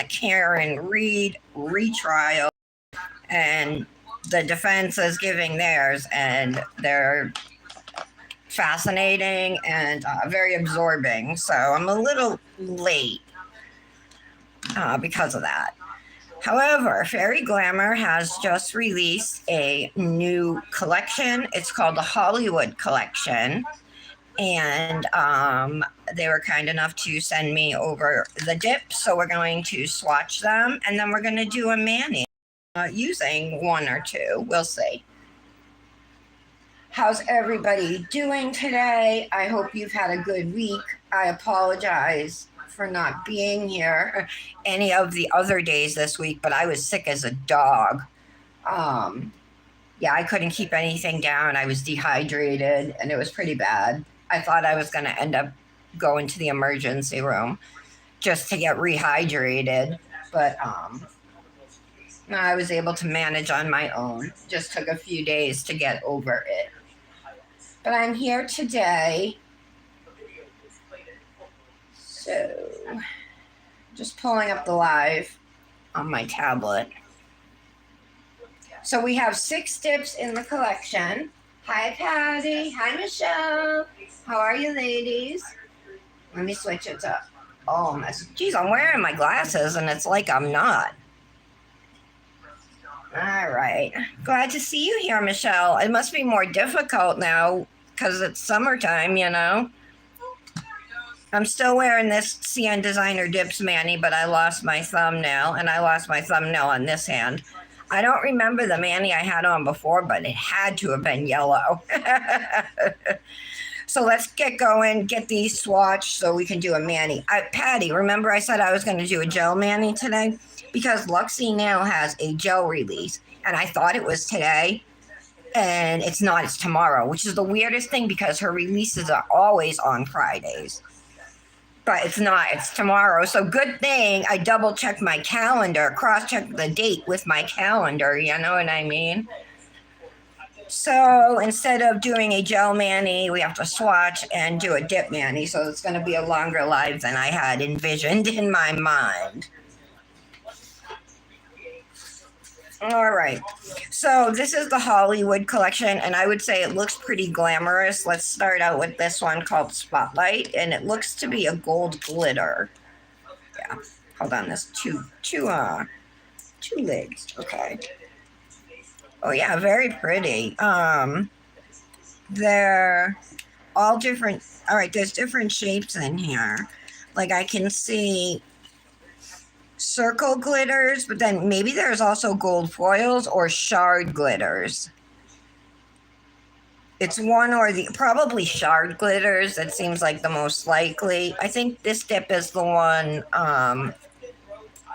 Karen Reed retrial, and the defense is giving theirs, and they're fascinating and very absorbing. So I'm a little late because of that. However, Fairy Glamor has just released a new collection. It's called the Hollywood Collection. And they were kind enough to send me over the dips. So we're going to swatch them, and then we're going to do a mani using one or two. We'll see. How's everybody doing today? I hope you've had a good week. I apologize for not being here any of the other days this week, but I was sick as a dog. Yeah, I couldn't keep anything down. I was dehydrated, and it was pretty bad. I thought I was going to end up going to the emergency room just to get rehydrated, but I was able to manage on my own. Just took a few days to get over it. But I'm here today. So, just pulling up the live on my tablet. So we have 6 dips in the collection. Hi, Patty. Hi, Michelle. How are you, ladies? Let me switch it to geez, I'm wearing my glasses, and it's like I'm not. All right. Glad to see you here, Michelle. It must be more difficult now because it's summertime, you know. I'm still wearing this CN Designer Dips mani, but I lost my thumbnail, and I lost my thumbnail on this hand. I don't remember the mani I had on before, but it had to have been yellow. So let's get going, get these swatched so we can do a mani. Patty, remember I said I was going to do a gel mani today? Because Luxie now has a gel release, and I thought it was today, and it's not. It's tomorrow, which is the weirdest thing because her releases are always on Fridays. But it's not. It's tomorrow. So good thing I double-checked my calendar, cross-checked the date with my calendar, you know what I mean? So instead of doing a gel mani, we have to swatch and do a dip mani. So it's going to be a longer live than I had envisioned in my mind. All right. So this is the Hollywood collection, and I would say it looks pretty glamorous. Let's start out with this one called Spotlight, and it looks to be a gold glitter. Yeah. Hold on. There's two legs. Okay. Oh yeah, very pretty. They're all different. All right, there's different shapes in here. Like I can see circle glitters, but then maybe there's also gold foils or shard glitters. It's one or the probably shard glitters. That seems like the most likely. I think this dip is the one.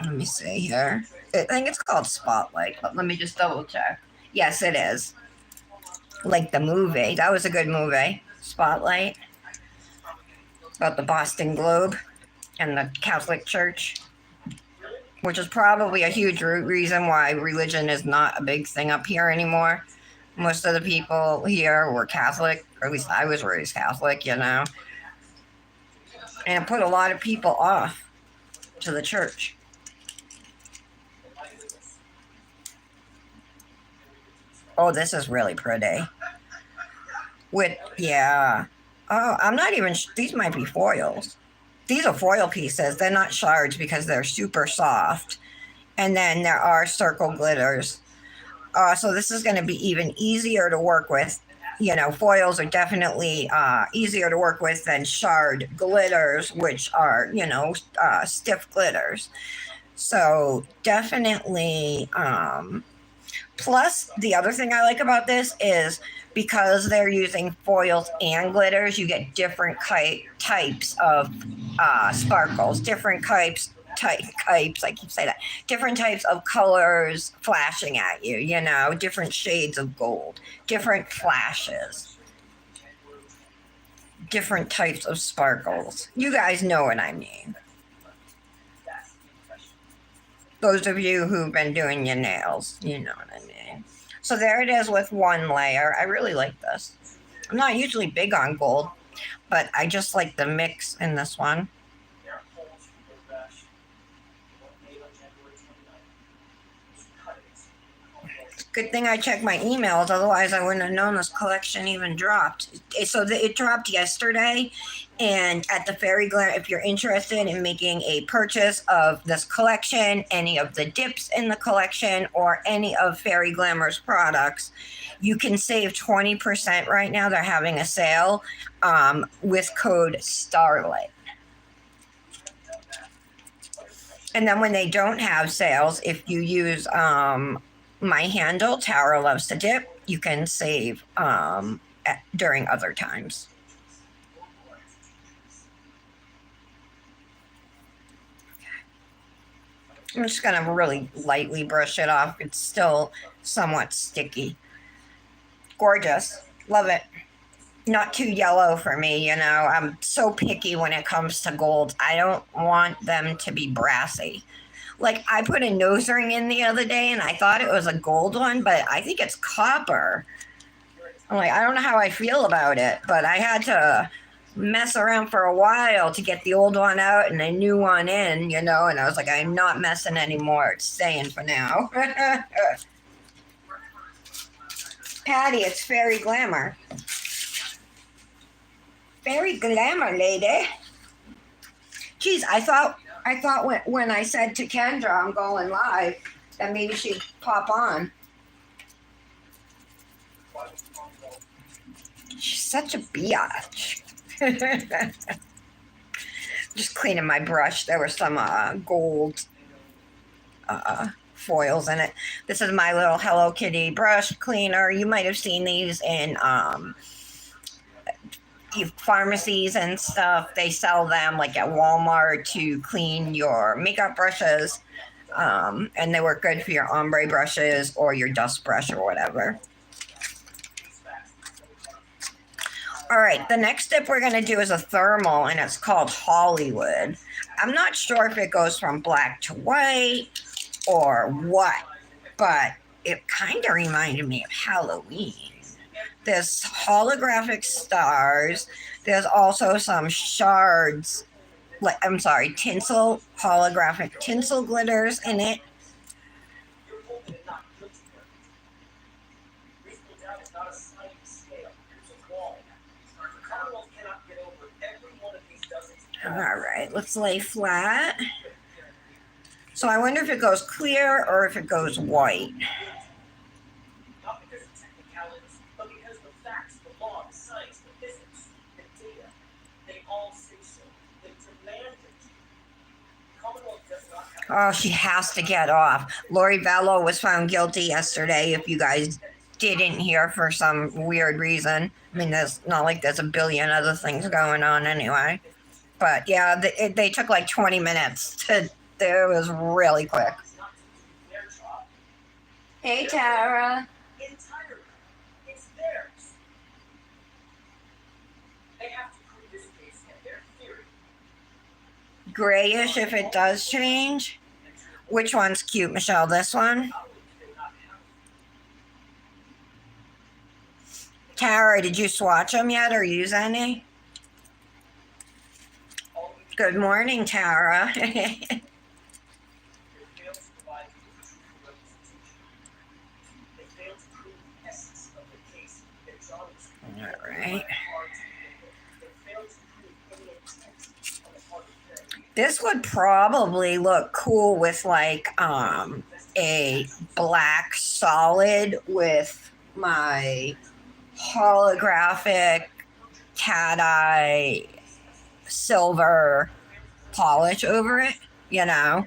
Let me see here. I think it's called Spotlight, but let me just double check. Yes, it is. Like the movie. That was a good movie. Spotlight. About the Boston Globe and the Catholic Church. Which is probably a huge reason why religion is not a big thing up here anymore. Most of the people here were Catholic, or at least I was raised Catholic, you know. And it put a lot of people off to the church. Oh, this is really pretty. Yeah. Oh, I'm not even, these might be foils. These are foil pieces. They're not shards because they're super soft. And then there are circle glitters. So this is going to be even easier to work with. You know, foils are definitely easier to work with than shard glitters, which are, you know, stiff glitters. So definitely, plus the other thing I like about this is because they're using foils and glitters, you get different types of sparkles, different types, I keep saying that, different types of colors flashing at you, you know, different shades of gold, different flashes, different types of sparkles. You guys know what I mean. Those of you who've been doing your nails, you know what I mean. So there it is with one layer. I really like this. I'm not usually big on gold, but I just like the mix in this one. Good thing I checked my emails, otherwise I wouldn't have known this collection even dropped. It dropped yesterday, and at the Fairy Glamour, if you're interested in making a purchase of this collection, any of the dips in the collection, or any of Fairy Glamour's products, you can save 20% right now. They're having a sale with code STARLIGHT. And then when they don't have sales, if you use my handle, TARALOVESTODIP, you can save during other times. I'm just going to really lightly brush it off. It's still somewhat sticky. Gorgeous. Love it. Not too yellow for me, you know. I'm so picky when it comes to gold. I don't want them to be brassy. Like, I put a nose ring in the other day, and I thought it was a gold one, but I think it's copper. I'm like, I don't know how I feel about it, but I had to mess around for a while to get the old one out and a new one in, you know, and I was like, I'm not messing anymore. It's staying for now. Patty, it's Fairy Glamour. Fairy Glamour, lady. Geez, I thought when I said to Kendra I'm going live, that maybe she'd pop on. She's such a biatch. Just cleaning my brush. There were some gold foils in it. This is my little Hello Kitty brush cleaner. You might have seen these in pharmacies and stuff. They sell them like at Walmart to clean your makeup brushes, and they work good for your ombre brushes or your dust brush or whatever. All right, the next dip we're going to do is a thermal, and it's called Hollywood. I'm not sure if it goes from black to white or what, but it kind of reminded me of Halloween. There's holographic stars. There's also some shards, tinsel, holographic tinsel glitters in it. All right, let's lay flat. So I wonder if it goes clear or if it goes white. Oh, she has to get off. Lori Vallow was found guilty yesterday, if you guys didn't hear for some weird reason. I mean, there's not like there's a billion other things going on anyway. But yeah, they took like 20 minutes to do. It was really quick. Hey, Tara. Grayish if it does change. Which one's cute, Michelle? This one? Tara, did you swatch them yet or use any? Good morning, Tara. All right. This would probably look cool with like a black solid with my holographic cat eye silver polish over it, you know.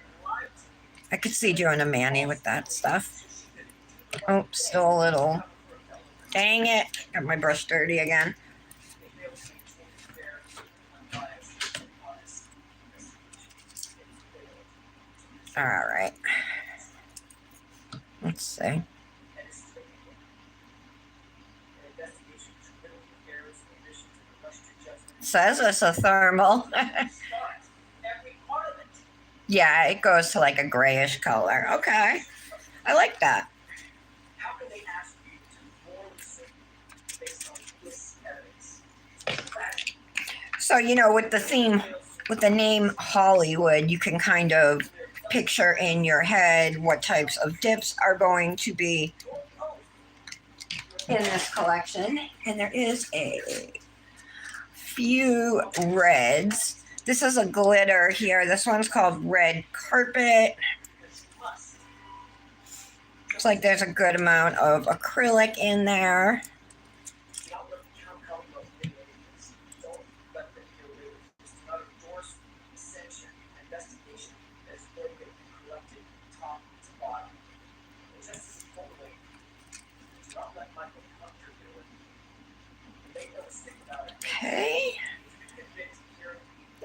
I could see doing a mani with that stuff. Oh, still a little. Dang it. Got my brush dirty again. All right. Let's see. Says it's a thermal. Yeah, it goes to like a grayish color. Okay. I like that. So, you know, with the theme, with the name Hollywood, you can kind of picture in your head what types of dips are going to be in this collection, and there is a few reds. This is a glitter here. This one's called Red Carpet. Looks like there's a good amount of acrylic in there. Okay.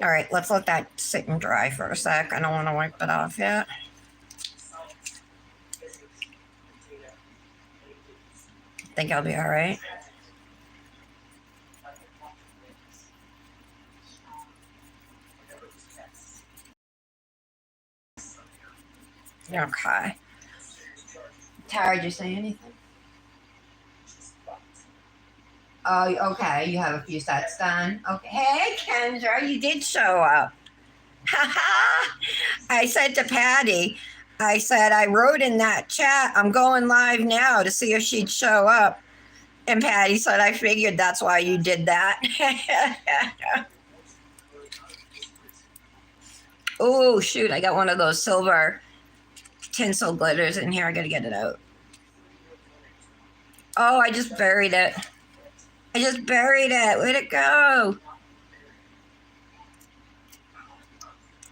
All right, let's let that sit and dry for a sec. I don't want to wipe it off yet. Think I'll be all right. Okay. Tara, did you say anything? Oh, okay. You have a few sets done. Okay. Hey, Kendra, you did show up. I said to Patty, I said, I wrote in that chat, I'm going live now to see if she'd show up. And Patty said, I figured that's why you did that. Oh, shoot. I got one of those silver tinsel glitters in here. I got to get it out. Oh, I just buried it. I just buried it. Where'd it go?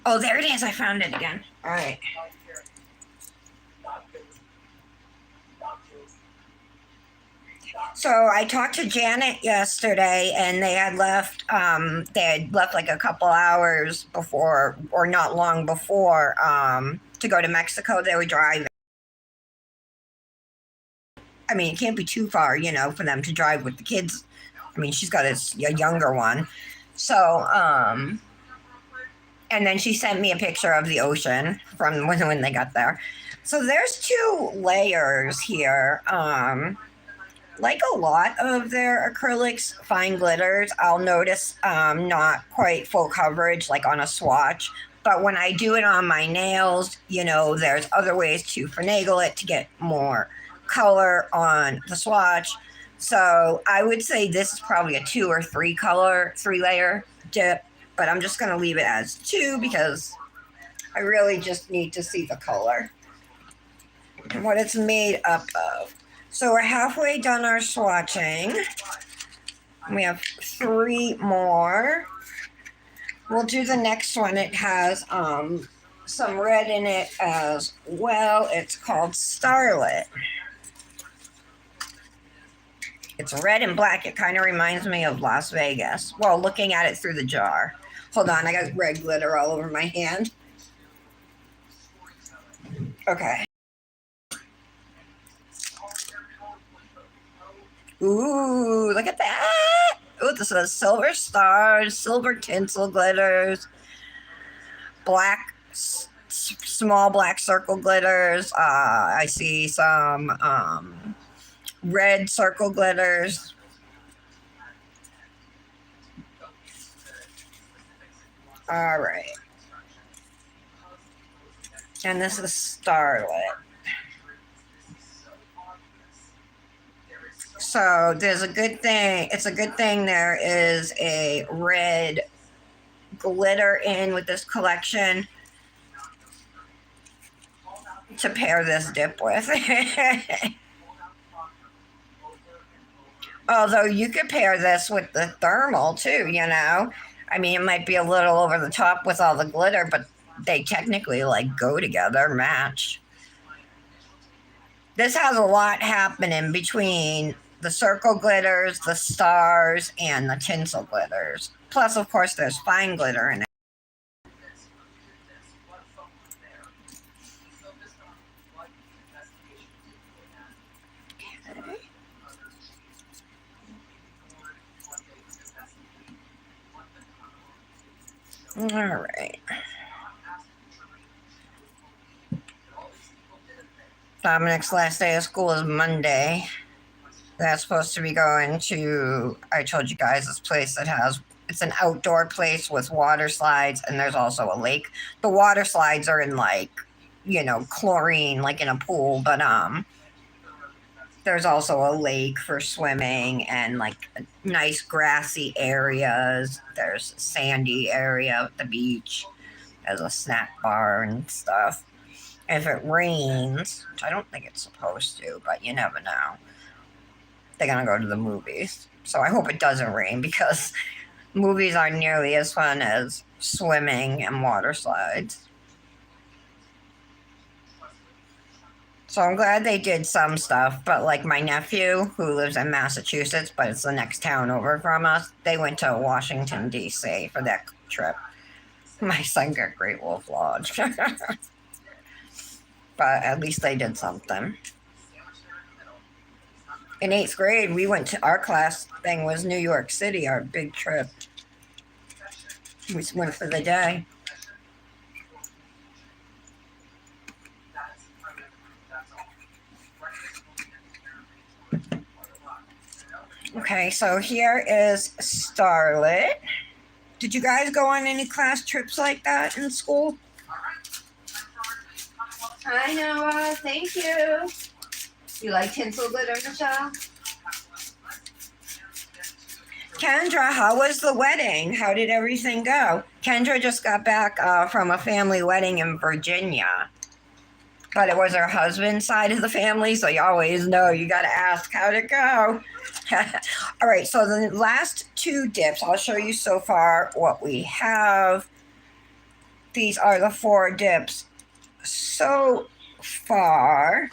Oh, there it is. I found it again. All right. So I talked to Janet yesterday, and they had left. Like a couple hours before, or not long before, to go to Mexico. They were driving. I mean, it can't be too far, for them to drive with the kids. I mean, she's got a younger one, so and then she sent me a picture of the ocean from when they got there. So there's 2 layers here. Like a lot of their acrylics, fine glitters, I'll notice not quite full coverage like on a swatch. But when I do it on my nails, there's other ways to finagle it to get more color on the swatch. So I would say this is probably a 2 or 3 color, 3 layer dip. But I'm just going to leave it as 2 because I really just need to see the color and what it's made up of. So we're halfway done our swatching. We have 3 more. We'll do the next one. It has some red in it as well. It's called Starlit. It's red and black. It kind of reminds me of Las Vegas. Well, looking at it through the jar. Hold on, I got red glitter all over my hand. Okay. Ooh, look at that. Ooh, this is silver stars, silver tinsel glitters, black, small black circle glitters. I see some red circle glitters. All right. And this is Starlit. So there's a good thing. It's a good thing there is a red glitter in with this collection to pair this dip with. Although you could pair this with the thermal too, I mean, it might be a little over the top with all the glitter, but they technically go together, match. This has a lot happening between the circle glitters, the stars, and the tinsel glitters. Plus, of course, there's fine glitter in it. All right. Dominic's last day of school is Monday. That's supposed to be going to, I told you guys, this place that it's an outdoor place with water slides, and there's also a lake. The water slides are in chlorine, like in a pool, but There's also a lake for swimming and like nice grassy areas. There's a sandy area at the beach. There's a snack bar and stuff. If it rains, which I don't think it's supposed to, but you never know, they're gonna go to the movies. So I hope it doesn't rain because movies aren't nearly as fun as swimming and water slides. So I'm glad they did some stuff, but like my nephew who lives in Massachusetts, but it's the next town over from us, they went to Washington, D.C. for that trip. My son got Great Wolf Lodge. But at least they did something. In 8th grade, we went to our class thing was New York City, our big trip. We went for the day. Okay, so here is Starlet. Did you guys go on any class trips like that in school? Hi, Noah. Thank you. You like tinsel glitter, Michelle? Kendra, how was the wedding? How did everything go? Kendra just got back from a family wedding in Virginia. But it was her husband's side of the family, so you always know you got to ask how'd it go. All right, so the last 2 dips, I'll show you so far what we have. These are the 4 dips so far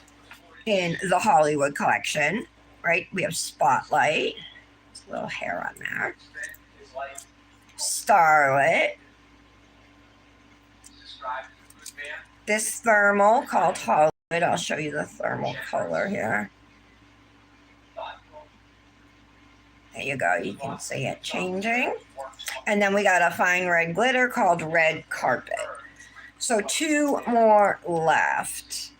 in the Hollywood collection, right? We have Spotlight, a little hair on there, Starlet, this thermal called Hollywood. I'll show you the thermal color here. There you go. You can see it changing. And then we got a fine red glitter called Red Carpet. So 2 more left.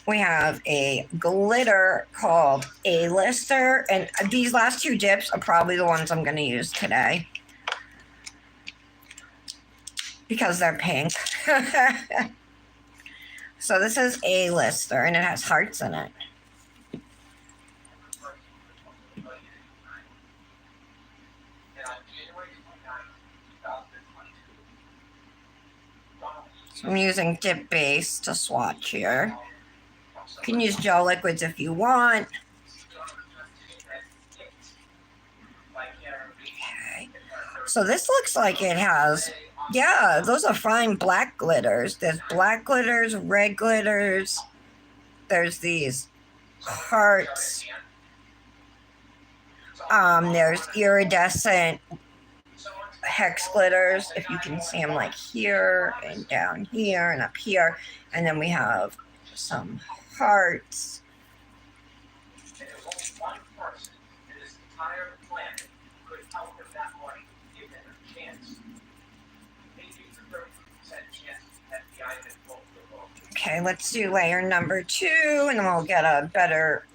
We have a glitter called A-Lister. And these last 2 dips are probably the ones I'm going to use today, because they're pink. So this is A-Lister, and it has hearts in it. So I'm using dip base to swatch here. You can use gel liquids if you want. Okay. So this looks like it has, yeah, those are fine black glitters. There's black glitters, red glitters. There's these hearts. There's iridescent hex glitters, if you can see them, like here and down here and up here. And then we have some hearts. Okay, let's do layer number 2, and then we'll get a better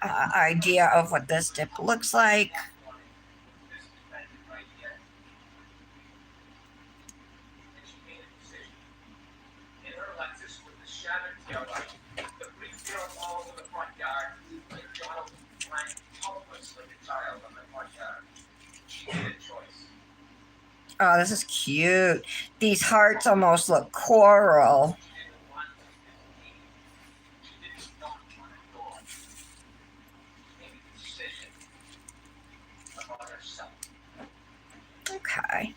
idea of what this dip looks like. Oh, this is cute. These hearts almost look coral. Okay.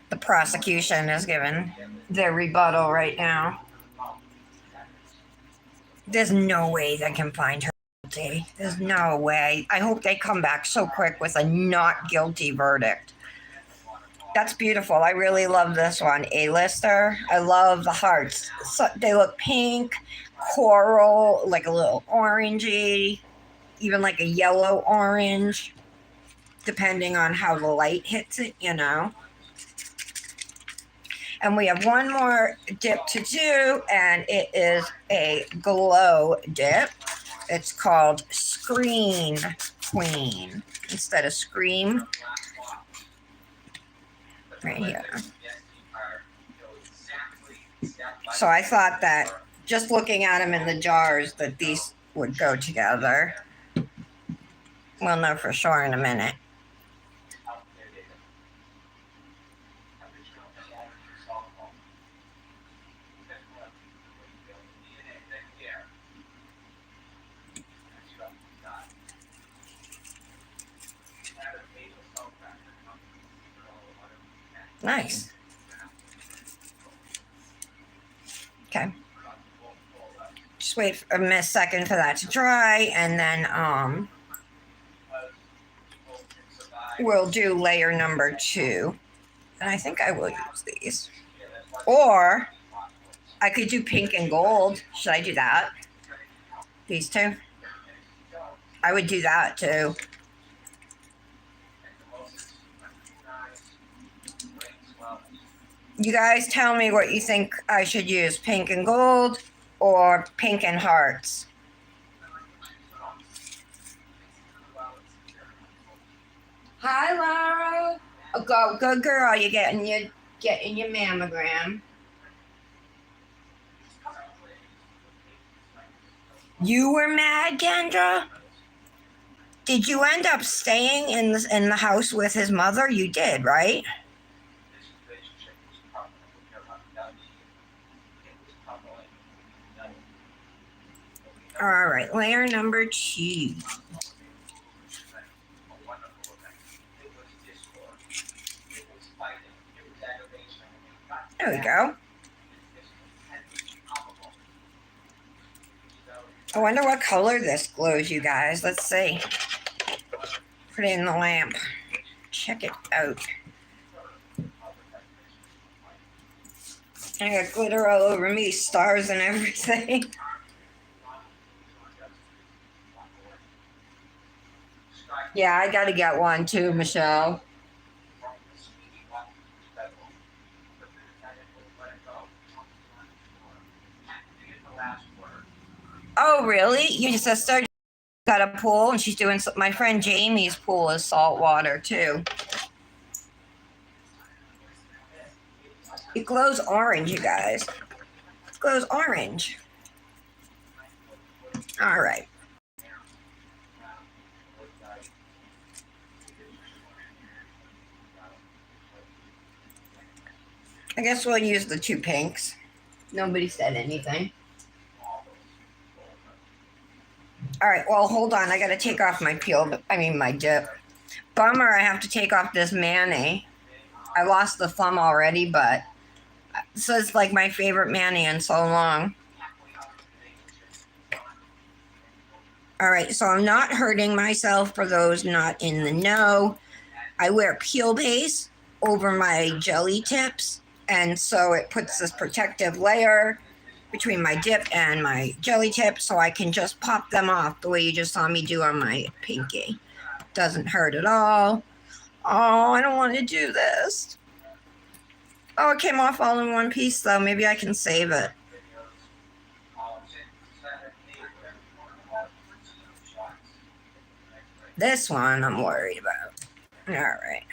The prosecution is given their rebuttal right now. There's no way they can find her guilty. There's no way. I hope they come back so quick with a not guilty verdict. That's beautiful. I really love this one. A-Lister. I love the hearts. So they look pink, coral, like a little orangey, even like a yellow orange, depending on how the light hits it, you know. And we have one more dip to do, and it is a glow dip. It's called Screen Queen instead of Scream. Right here. So I thought that just looking at them in the jars that these would go together. We'll know for sure in a minute. Nice. Okay. Just wait a second for that to dry, and then we'll do layer number 2. And I think I will use these. Or I could do pink and gold. Should I do that? These two? I would do that too. You guys tell me what you think I should use, pink and gold or pink and hearts. Hi, Lara. Oh, good girl. You're getting your mammogram. You were mad, Kendra? Did you end up staying in the house with his mother? You did, right? All right, layer number 2. There we go. I wonder what color this glows, you guys. Let's see. Put it in the lamp. Check it out. I got glitter all over me, stars and everything. Yeah, I gotta get one too, Michelle. Oh, really? Your sister got a pool and she's doing, my friend Jamie's pool is salt water too. It glows orange, you guys. It glows orange. All right. I guess we'll use the 2 pinks. Nobody said anything. All right, well, hold on. I got to take off my my dip. Bummer, I have to take off this mani. I lost the thumb already, but this is like my favorite mani in so long. All right, so I'm not hurting myself for those not in the know. I wear peel base over my jelly tips, and so it puts this protective layer between my dip and my jelly tip, so I can just pop them off the way you just saw me do on my pinky. Doesn't hurt at all. Oh, I don't want to do this. Oh, it came off all in one piece, though. Maybe I can save it. This one I'm worried about. All right.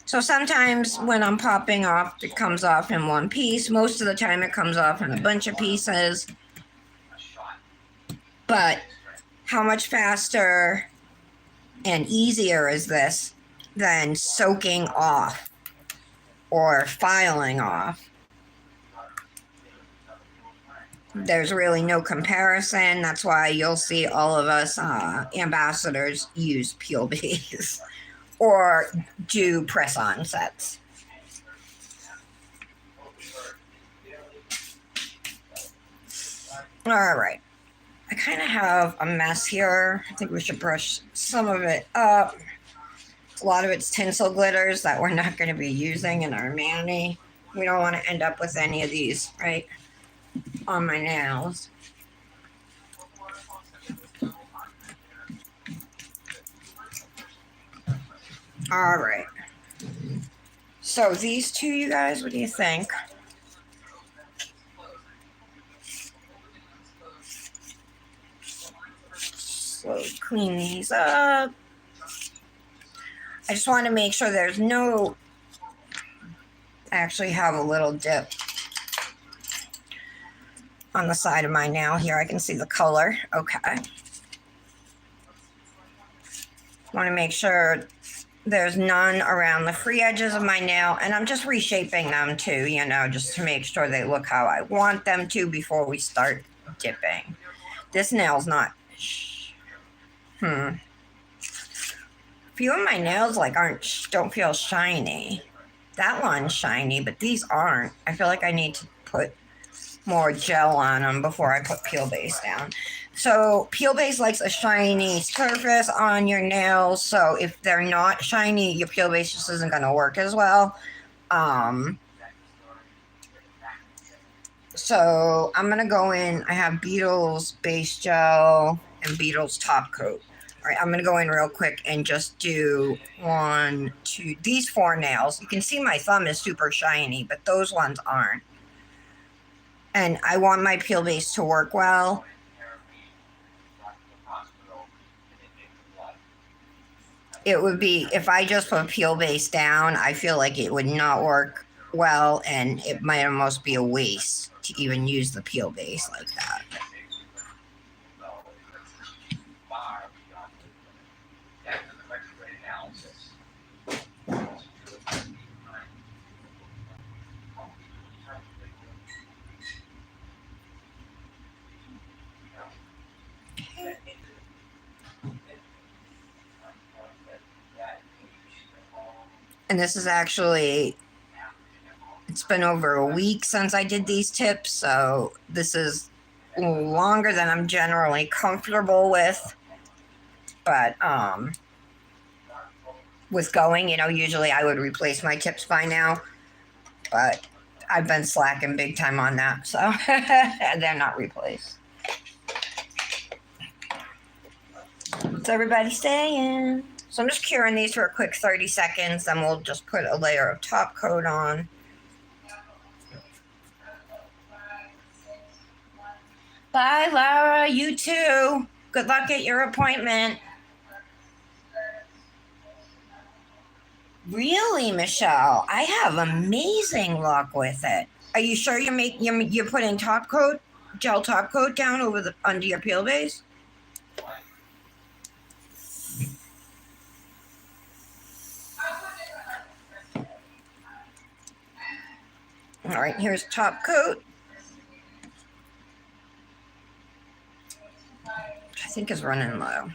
So sometimes when I'm popping off, it comes off in one piece. Most of the time it comes off in a bunch of pieces. But how much faster and easier is this than soaking off or filing off? There's really no comparison. That's why you'll see all of us ambassadors use peel base or do press-on sets. All right. I kind of have a mess here. I think we should brush some of it up. A lot of it's tinsel glitters that we're not going to be using in our mani. We don't want to end up with any of these, right, on my nails. All right. So these two, you guys, what do you think? So clean these up. I just want to make sure there's no, I actually have a little dip on the side of my nail here. I can see the color. Okay. Want to make sure there's none around the free edges of my nail, and I'm just reshaping them too, you know, just to make sure they look how I want them to before we start dipping. This nail's not, few of my nails like don't feel shiny. That one's shiny, but these aren't. I feel like I need to put more gel on them before I put Peel Base down. So Peel Base likes a shiny surface on your nails. So if they're not shiny, your Peel Base just isn't going to work as well. So I'm going to go in. I have Beetle's Base Gel and Beetle's Top Coat. All right, I'm going to go in real quick and just do 1, 2, these 4 nails. You can see my thumb is super shiny, but those ones aren't. And I want my Peel Base to work well. It would be, if I just put Peel Base down, I feel like it would not work well, and it might almost be a waste to even use the Peel Base like that. And this is actually, it's been over a week since I did these tips, so this is longer than I'm generally comfortable with. But with going, you know, usually I would replace my tips by now, but I've been slacking big time on that, so they're not replaced. What's everybody saying? So I'm just curing these for a quick 30 seconds, then we'll just put a layer of top coat on. Bye, Laura. You too. Good luck at your appointment. Really, Michelle? I have amazing luck with it. Are you sure you're putting top coat, gel top coat down over under your Peel Base? All right, here's top coat. I think is running low.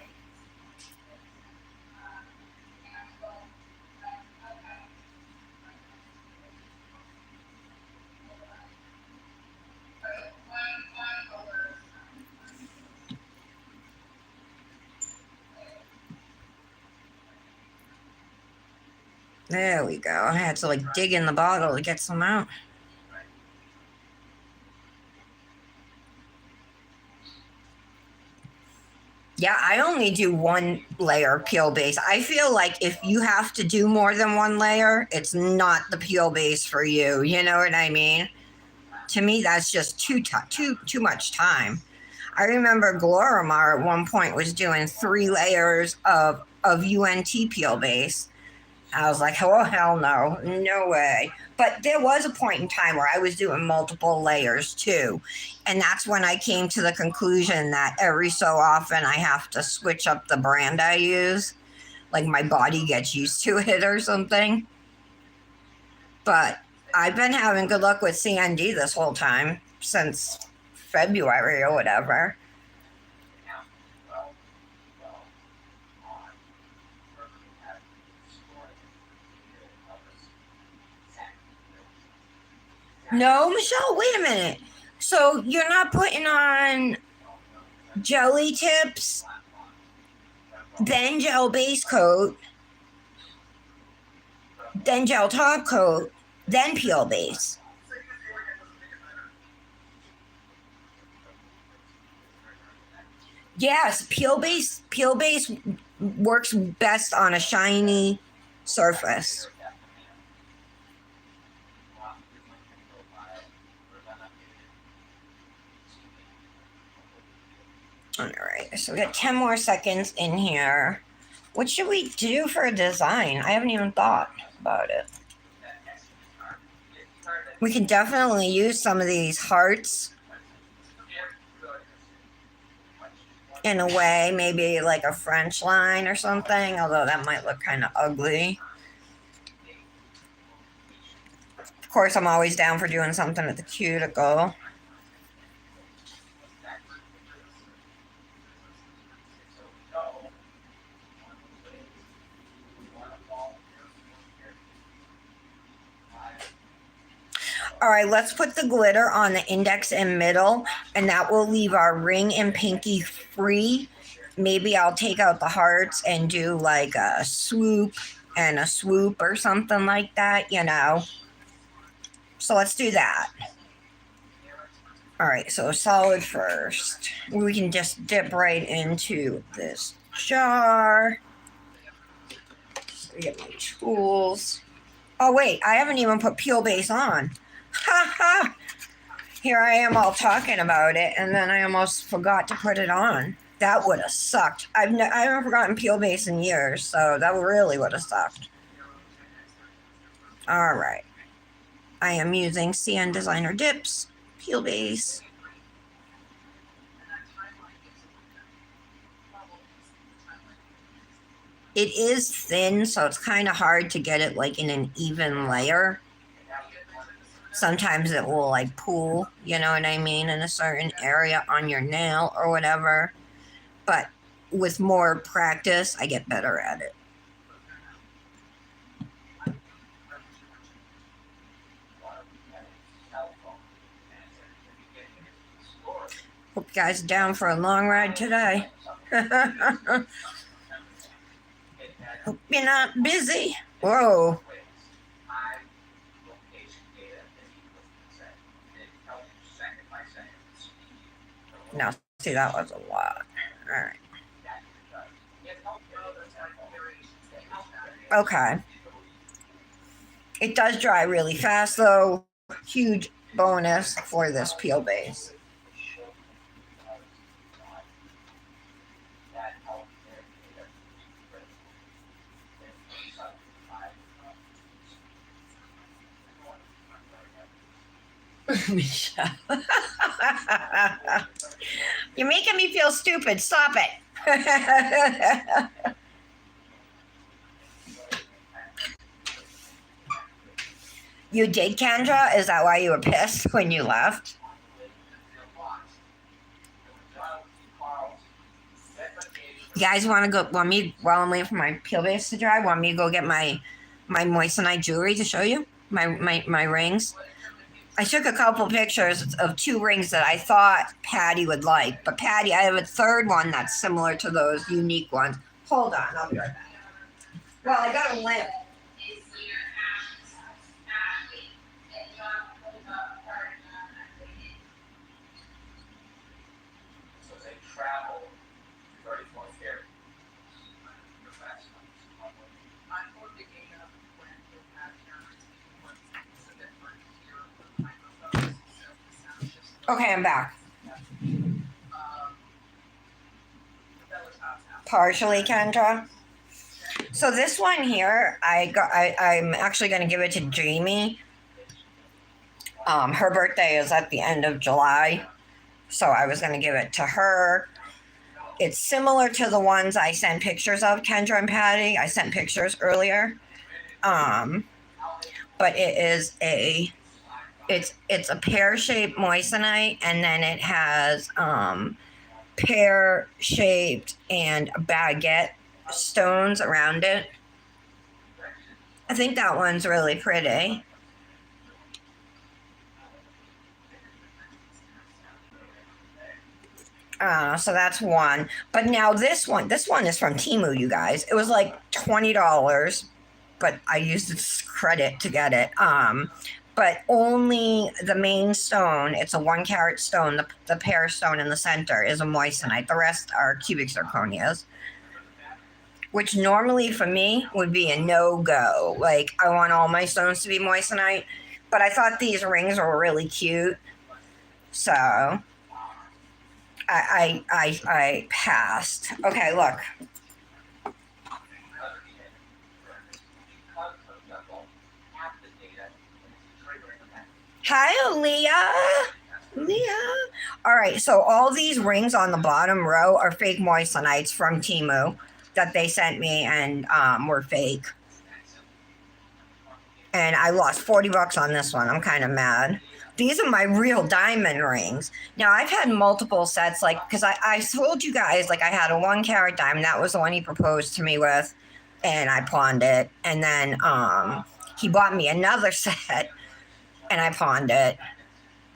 There we go. I had to like dig in the bottle to get some out. Yeah, I only do 1 layer Peel Base. I feel like if you have to do more than 1 layer, it's not the Peel Base for you. You know what I mean? To me, that's just too much time. I remember Glamor at one point was doing 3 layers of UNT Peel Base. I was like, oh, hell no, no way. But there was a point in time where I was doing multiple layers too. And that's when I came to the conclusion that every so often I have to switch up the brand I use. Like my body gets used to it or something. But I've been having good luck with CND this whole time, since February or whatever. No, Michelle, wait a minute. So you're not putting on jelly tips, then gel base coat, then gel top coat, then Peel Base. Yes, Peel Base works best on a shiny surface. All right, so we got 10 more seconds in here. What should we do for a design? I haven't even thought about it. We can definitely use some of these hearts in a way, maybe like a French line or something, although that might look kind of ugly. Of course, I'm always down for doing something with the cuticle. All right, let's put the glitter on the index and middle, and that will leave our ring and pinky free. Maybe I'll take out the hearts and do like a swoop and a swoop or something like that, you know. So let's do that. All right, so solid first. We can just dip right into this jar. So get my tools. Oh wait, I haven't even put peel base on. Ha ha! Here I am all talking about it, and then I almost forgot to put it on. That would have sucked. I haven't forgotten peel base in years, so that really would have sucked. All right. I am using CN Designer Dips, peel base. It is thin, so it's kind of hard to get it like in an even layer. Sometimes it will like pool, you know what I mean, in a certain area on your nail or whatever. But with more practice, I get better at it. Hope you guys are down for a long ride today. Hope you're not busy. Whoa. Now, see, that was a lot. All right. Okay. It does dry really fast, though. Huge bonus for this peel base. Michelle. You're making me feel stupid. Stop it. You did, Kendra? Is that why you were pissed when you left? You guys want me, while I'm waiting for my peel base to dry, want me to go get my moissanite jewelry to show you? My rings? I took a couple pictures of 2 rings that I thought Patty would like. But Patty, I have a third one that's similar to those unique ones. Hold on, I'll be right back. Well, I got a limp. Okay, I'm back. Partially, Kendra. So this one here, I'm actually going to give it to Jamie. Her birthday is at the end of July, so I was going to give it to her. It's similar to the ones I sent pictures of, Kendra and Patty. I sent pictures earlier. But it is it's a pear-shaped moissanite, and then it has pear-shaped and baguette stones around it. I think that one's really pretty. So that's one. But now this one is from Temu, you guys. It was like $20, but I used this credit to get it. But only the main stone, it's a 1 carat stone, the pear stone in the center is a moissanite. The rest are cubic zirconias, which normally for me would be a no-go. Like, I want all my stones to be moissanite, but I thought these rings were really cute. So, I passed. Okay, look. Hi, Leah. Leah. All right, so all these rings on the bottom row are fake moissanites from Temu that they sent me and were fake. And I lost 40 bucks on this one. I'm kind of mad. These are my real diamond rings. Now, I've had multiple sets, like, because I told you guys, like, I had a 1 carat diamond. That was the one he proposed to me with, and I pawned it. And then he bought me another set, and I pawned it.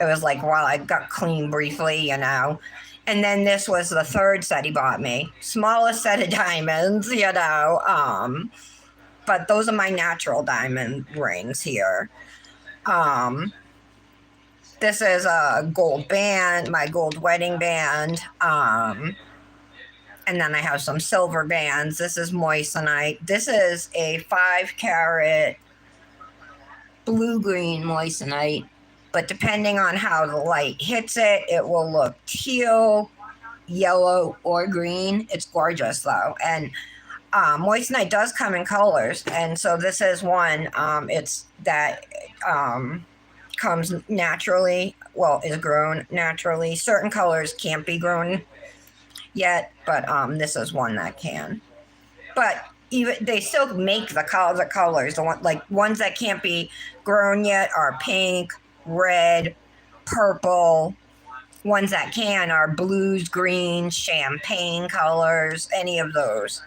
It was like, well, I got clean briefly, you know. And then this was the third set he bought me. Smallest set of diamonds, you know. But those are my natural diamond rings here. This is a gold band, my gold wedding band. And then I have some silver bands. This is moissanite. This is a 5 carat blue-green moissanite. But depending on how the light hits it, it will look teal, yellow, or green. It's gorgeous, though. And moissanite does come in colors. And so this is one. It's that comes naturally, well, is grown naturally. Certain colors can't be grown yet, but this is one that can. But even they still make the colors. The one, like ones that can't be grown yet are pink, red, purple. Ones that can are blues, greens, champagne colors, any of those.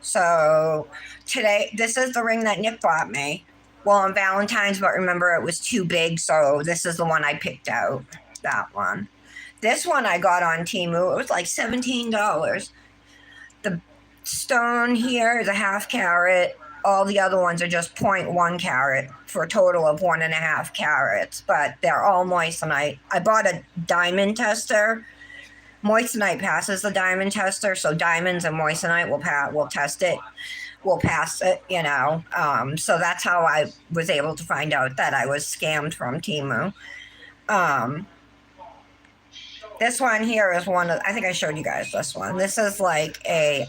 So today, this is the ring that Nick bought me. Well, on Valentine's, but remember it was too big, so this is the one I picked out. That one. This one I got on Temu. It was like $17. The stone here is a 1/2 carat. All the other ones are just 0.1 carat for a total of 1.5 carats, but they're all moissanite. I bought a diamond tester. Moissanite passes the diamond tester, so diamonds and moissanite will test it. Will pass it, you know. So that's how I was able to find out that I was scammed from Temu. This one here is one of, I think I showed you guys this one. This is like a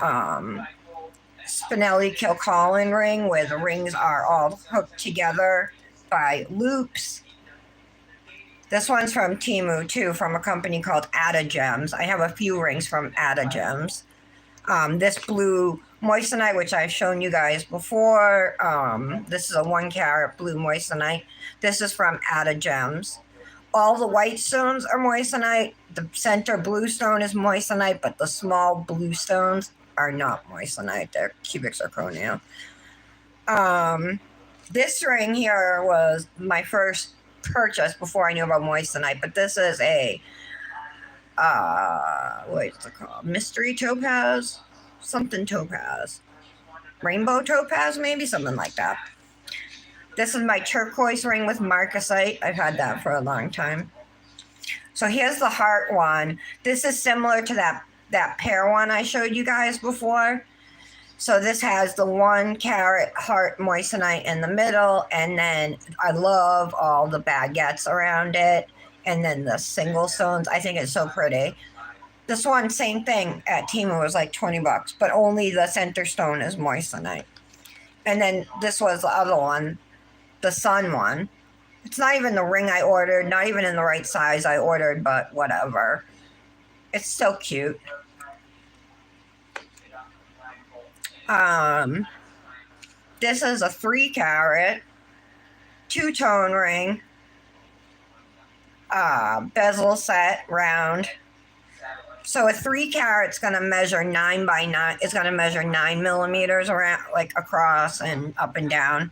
Spinelli Kilcullen ring where the rings are all hooked together by loops. This one's from Temu too, from a company called Ada Gems. I have a few rings from Ada Gems. This blue moissanite, which I've shown you guys before. This is a 1 carat blue moissanite. This is from Ada Gems. All the white stones are moissanite. The center blue stone is moissanite, but the small blue stones are not moissanite. They're cubic zirconia. This ring here was my first purchase before I knew about moissanite, but this is a what is it called? Mystery topaz? Something topaz. Rainbow topaz, maybe? Something like that. This is my turquoise ring with marcasite. I've had that for a long time. So here's the heart one. This is similar to that pear one I showed you guys before. So this has the 1 carat heart moissanite in the middle, and then I love all the baguettes around it, and then the single stones. I think it's so pretty. This one, same thing at Temu, was like 20 bucks, but only the center stone is moissanite. And then this was the other one, the sun one. It's not even the ring I ordered, not even in the right size I ordered, but whatever. It's so cute. This is a 3 carat, 2-tone ring, bezel set, round. So a 3 carat's going to measure 9 by 9. It's going to measure 9 millimeters around, like across and up and down.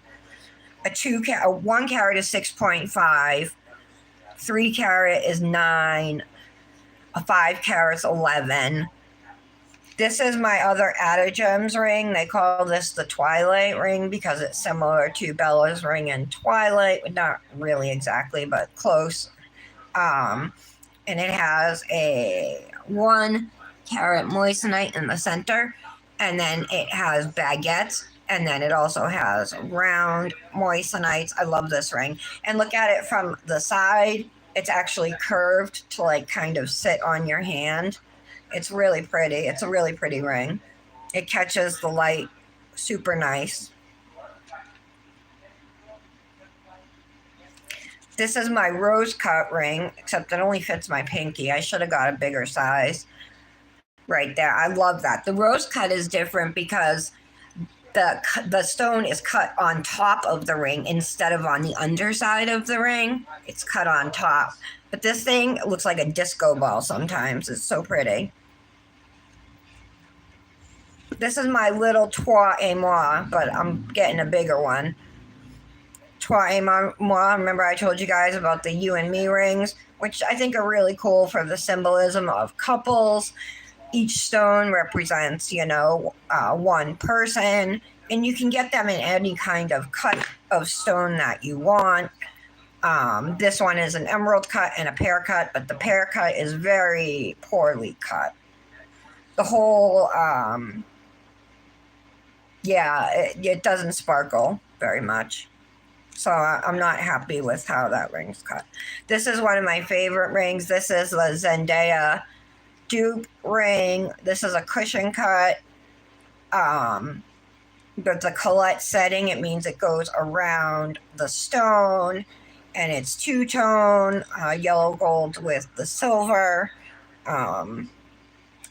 A 1 carat is 6.5. 3 carat is 9. A 5 carat's 11. This is my other Ada Gems ring. They call this the Twilight ring because it's similar to Bella's ring in Twilight. Not really exactly, but close. And it has a 1 carat moissanite in the center. And then it has baguettes. And then it also has round moissanites. I love this ring. And look at it from the side. It's actually curved to like kind of sit on your hand. It's really pretty. It's a really pretty ring. It catches the light super nice. This is my rose cut ring, except it only fits my pinky. I should have got a bigger size right there. I love that. The rose cut is different because the stone is cut on top of the ring instead of on the underside of the ring. It's cut on top. But this thing looks like a disco ball sometimes. It's so pretty. This is my little trois et moi, but I'm getting a bigger one. Trois et moi, remember I told you guys about the you and me rings, which I think are really cool for the symbolism of couples. Each stone represents, one person, and you can get them in any kind of cut of stone that you want. This one is an emerald cut and a pear cut, but the pear cut is very poorly cut. The whole, it doesn't sparkle very much. So I'm not happy with how that ring's cut. This is one of my favorite rings. This is the Zendaya dupe ring. This is a cushion cut. But the Colette setting, it means it goes around the stone, and it's two-tone, yellow gold with the silver.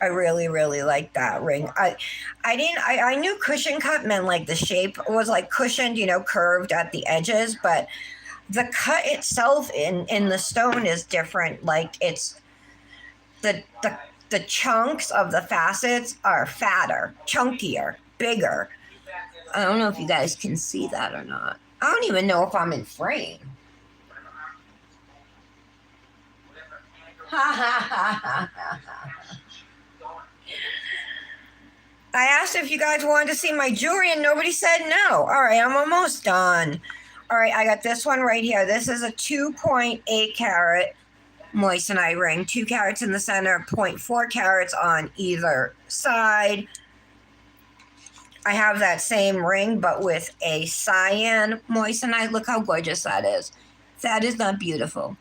I really, really like that ring. I knew cushion cut meant like the shape was like cushioned, curved at the edges, but the cut itself in the stone is different. Like it's the chunks of the facets are fatter, chunkier, bigger. I don't know if you guys can see that or not. I don't even know if I'm in frame. Ha ha ha ha ha. I asked if you guys wanted to see my jewelry and nobody said no. All right, I'm almost done. All right, I got this one right here. This is a 2.8 carat moissanite ring. 2 carats in the center, 0.4 carats on either side. I have that same ring, but with a cyan moissanite. Look how gorgeous that is. That is not beautiful.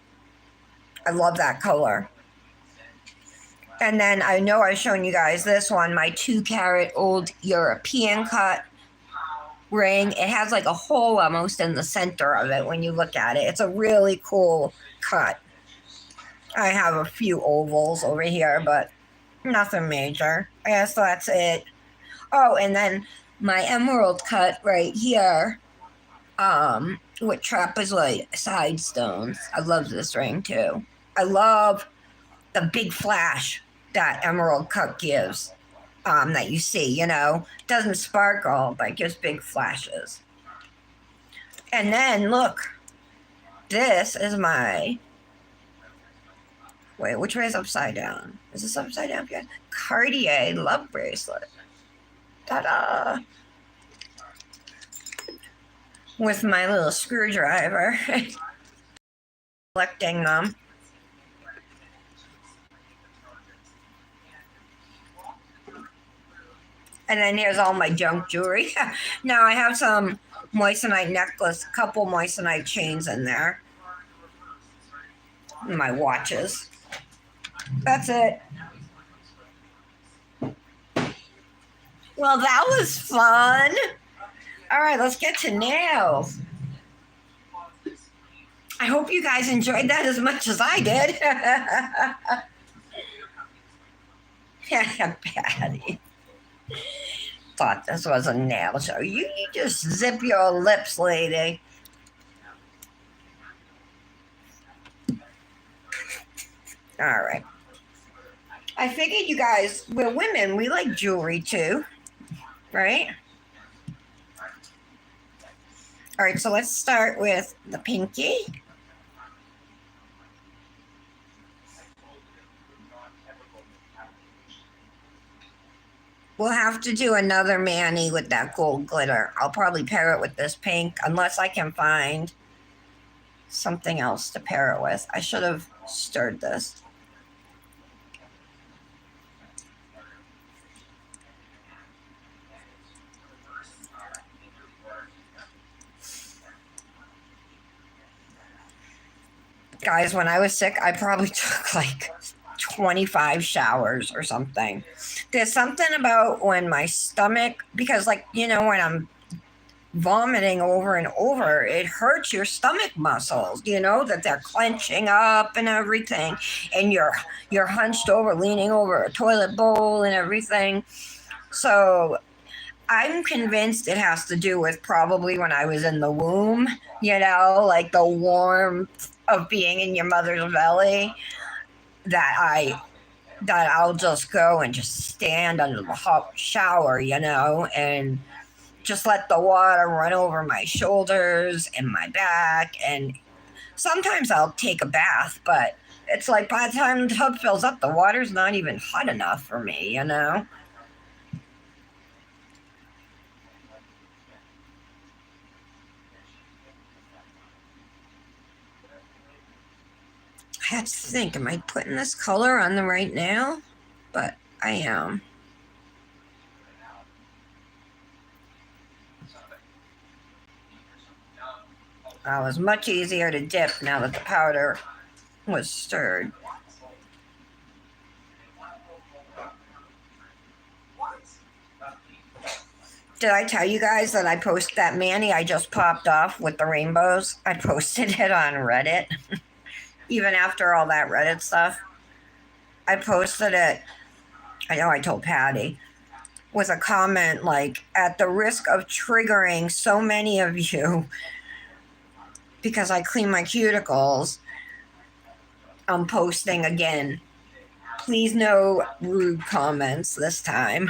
I love that color. And then I know I've shown you guys this one, my 2 carat old European cut ring. It has like a hole almost in the center of it when you look at it. It's a really cool cut. I have a few ovals over here, but nothing major. I guess that's it. Oh, and then my emerald cut right here, with trapezoid side stones. I love this ring too. I love the big flash that emerald cut gives, that you see, doesn't sparkle, but gives big flashes. And then look, this is my, wait, which way is upside down? Is this upside down here? Cartier love bracelet. Ta-da! With my little screwdriver. Collecting them. And then here's all my junk jewelry. Now I have some moissanite necklace, a couple moissanite chains in there. And my watches. That's it. Well, that was fun. All right, let's get to nails. I hope you guys enjoyed that as much as I did. Patty. Thought this was a nail show. You just zip your lips, lady. All right. I figured you guys, we're women, we like jewelry too, right? All right, so let's start with the pinky. We'll have to do another mani with that gold glitter. I'll probably pair it with this pink, unless I can find something else to pair it with. I should have stirred this. Guys, when I was sick, I probably took like 25 showers or something. There's something about when my stomach, because, like, when I'm vomiting over and over, it hurts your stomach muscles, that they're clenching up and everything. And you're hunched over, leaning over a toilet bowl and everything. So I'm convinced it has to do with probably when I was in the womb, like the warmth of being in your mother's belly, that I'll just go and just stand under the hot shower, and just let the water run over my shoulders and my back. And sometimes I'll take a bath, but it's like by the time the tub fills up, the water's not even hot enough for me. I have to think, am I putting this color on the right nail? But I am. It was much easier to dip now that the powder was stirred. Did I tell you guys that I posted that mani I just popped off with the rainbows? I posted it on Reddit. Even after all that Reddit stuff, I posted it. I know I told Patty, with a comment like, at the risk of triggering so many of you because I clean my cuticles, I'm posting again. Please, no rude comments this time.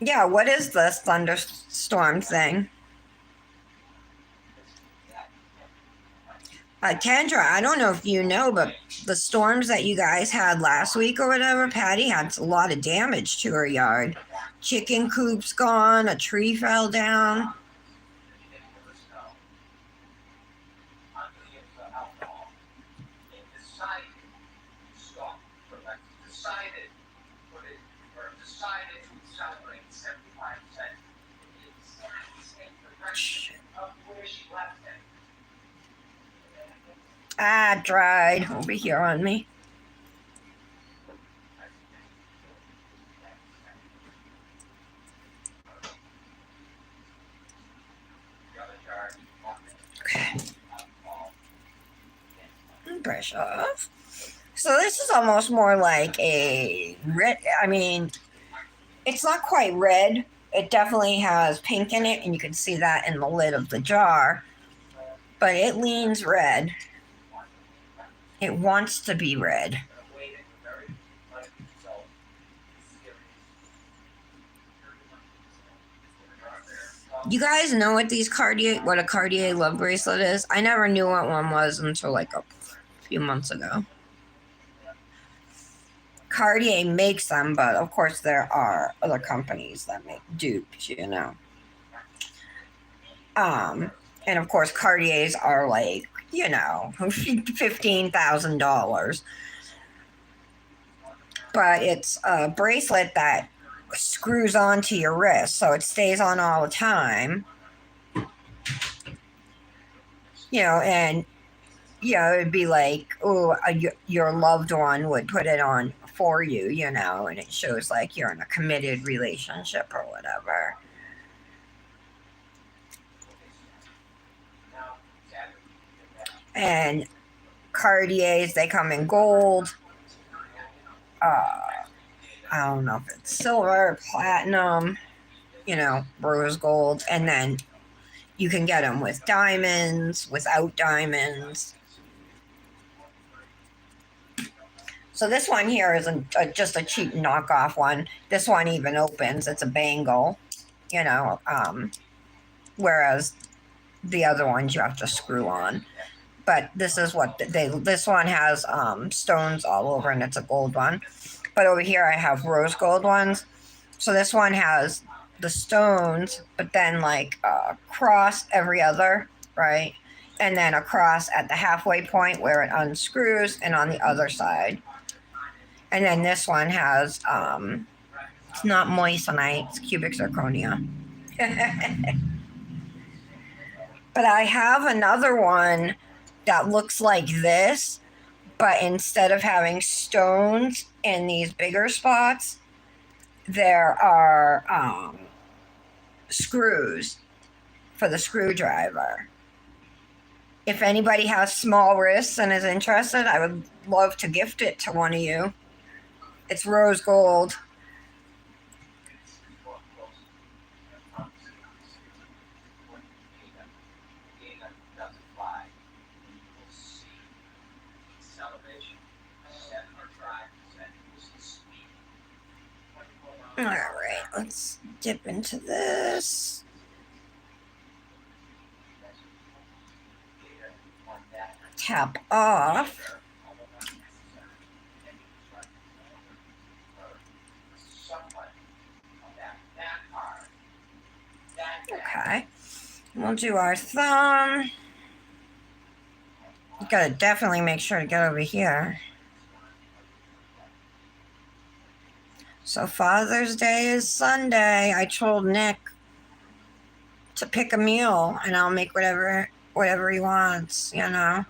Yeah, what is this thunderstorm thing? Kendra, I don't know if you know, but the storms that you guys had last week or whatever, Patty had a lot of damage to her yard. Chicken coops gone, a tree fell down. Dried over here on me. Okay. Brush off. So this is almost more like a red. I mean, it's not quite red. It definitely has pink in it, and you can see that in the lid of the jar. But it leans red. It wants to be red. You guys know what a Cartier love bracelet is? I never knew what one was until like a few months ago. Cartier makes them, but of course there are other companies that make dupes, And of course Cartiers are like, $15,000. But it's a bracelet that screws onto your wrist, so it stays on all the time. And it'd be like, your loved one would put it on for you, and it shows like you're in a committed relationship or whatever. And Cartiers, they come in gold. I don't know if it's silver, platinum, rose gold, and then you can get them with diamonds, without diamonds. So this one here isn't just a cheap knockoff one. This one even opens. It's a bangle, whereas the other ones you have to screw on. But this is what this one has stones all over, and it's a gold one. But over here I have rose gold ones. So this one has the stones, but then like a cross every other, right? And then a cross at the halfway point where it unscrews, and on the other side. And then this one has, it's not moissanite, it's cubic zirconia. But I have another one that looks like this, but instead of having stones in these bigger spots, there are screws for the screwdriver. If anybody has small wrists and is interested, I would love to gift it to one of you. It's rose gold. All right, let's dip into this. Tap off. Okay, we'll do our thumb. You gotta definitely make sure to get over here. So Father's Day is Sunday. I told Nick to pick a meal and I'll make whatever he wants, you know.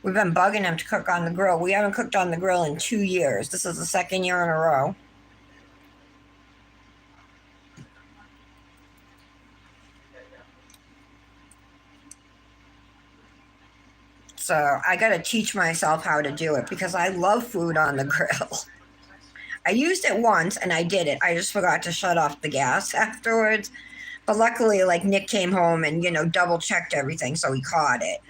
We've been bugging him to cook on the grill. We haven't cooked on the grill in 2 years. This is the second year in a row. So I got to teach myself how to do it because I love food on the grill. I used it once and I did it. I just forgot to shut off the gas afterwards. But luckily, like, Nick came home and, you know, double checked everything, so he caught it.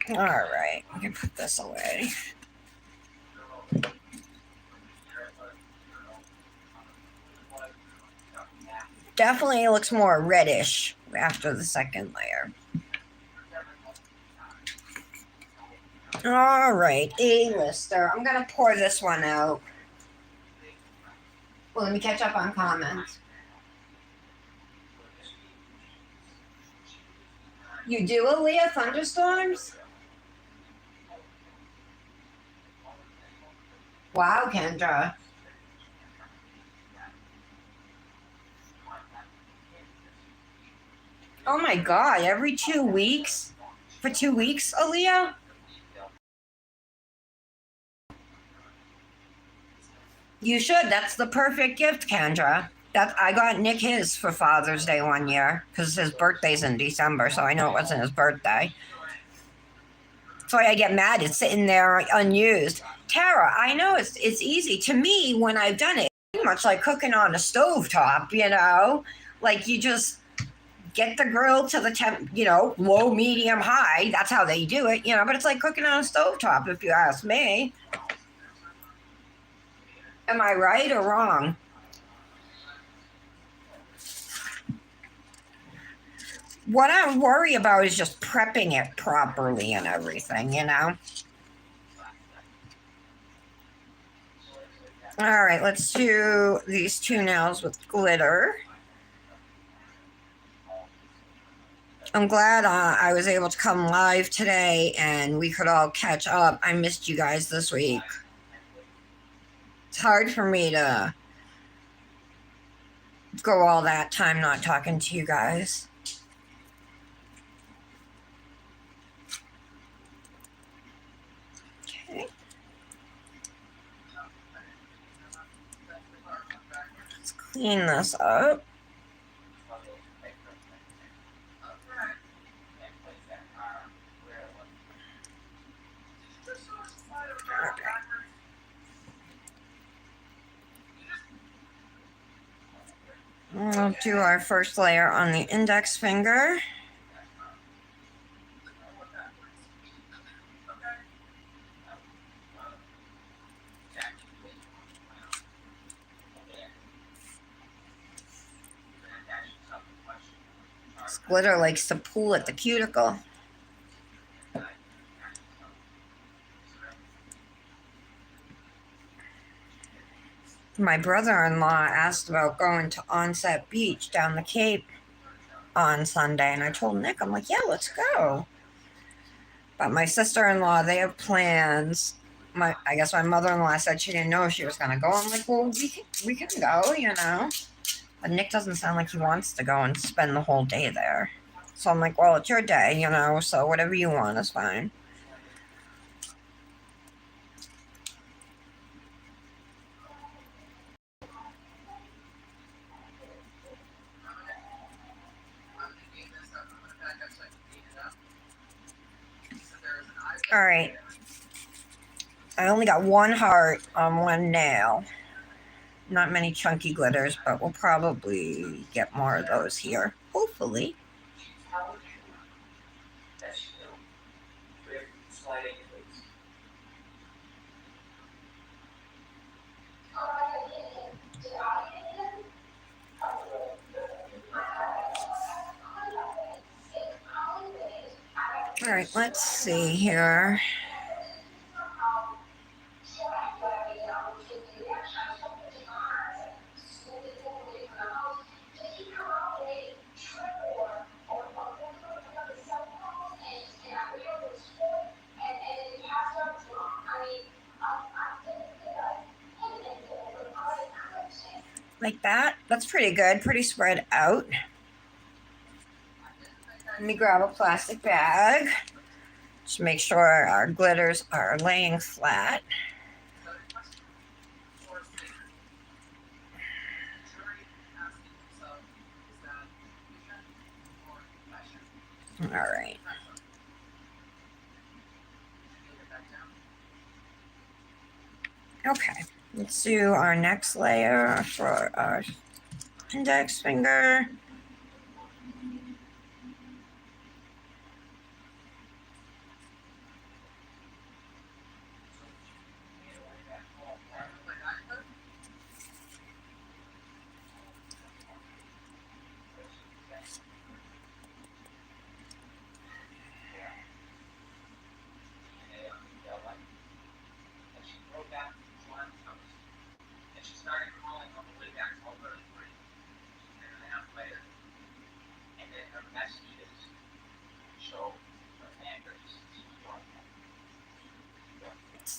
All right, we can put this away. Definitely looks more reddish after the second layer. All right, A-lister. I'm going to pour this one out. Well, let me catch up on comments. You do, Aaliyah? Thunderstorms? Wow, Kendra. Oh my God, every 2 weeks? For 2 weeks, Aaliyah? You should. That's the perfect gift, Kendra. I got Nick his for Father's Day one year because his birthday's in December, so I know it wasn't his birthday. So I get mad. It's sitting there unused. Tara, I know it's easy. To me, when I've done it, it's pretty much like cooking on a stovetop, you know? Like, you just get the grill to the temp, you know, low, medium, high. That's how they do it, you know? But it's like cooking on a stovetop, if you ask me. Am I right or wrong? What I worry about is just prepping it properly and everything, you know? All right, let's do these two nails with glitter. I'm glad I was able to come live today and we could all catch up. I missed you guys this week. It's hard for me to go all that time not talking to you guys. Okay. Let's clean this up. We'll do our first layer on the index finger. This glitter likes to pull at the cuticle. My brother-in-law asked about going to Onset Beach down the Cape on Sunday, and I told Nick, I'm like, yeah, let's go. But my sister-in-law, they have plans. I guess my mother-in-law said she didn't know if she was gonna go. I'm like, well, we can go, you know. But Nick doesn't sound like he wants to go and spend the whole day there. So I'm like, well, it's your day, you know. So whatever you want is fine. All right. I only got one heart on one nail. Not many chunky glitters, but we'll probably get more of those here. Hopefully. All right, let's see here. Like that. That's pretty good. Pretty spread out. Let me grab a plastic bag. Just make sure our glitters are laying flat. All right. Okay, let's do our next layer for our index finger.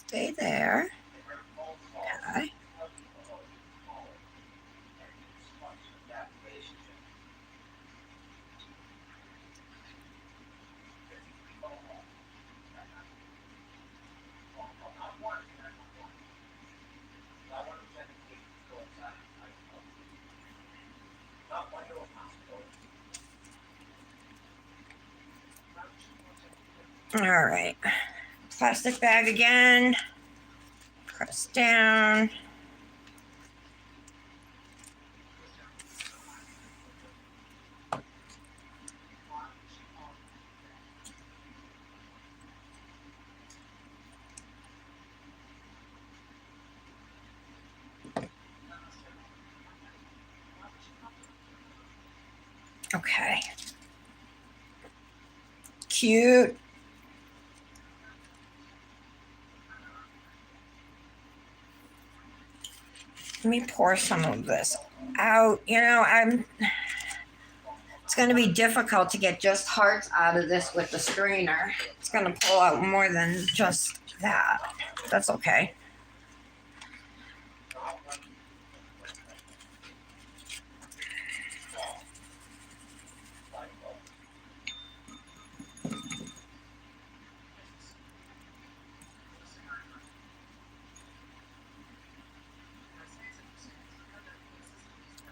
Stay there. Okay. All right. Plastic bag again. Press down. Okay. Cute. Let me pour some of this out. You know, it's going to be difficult to get just hearts out of this with the strainer. It's going to pull out more than just that. That's okay.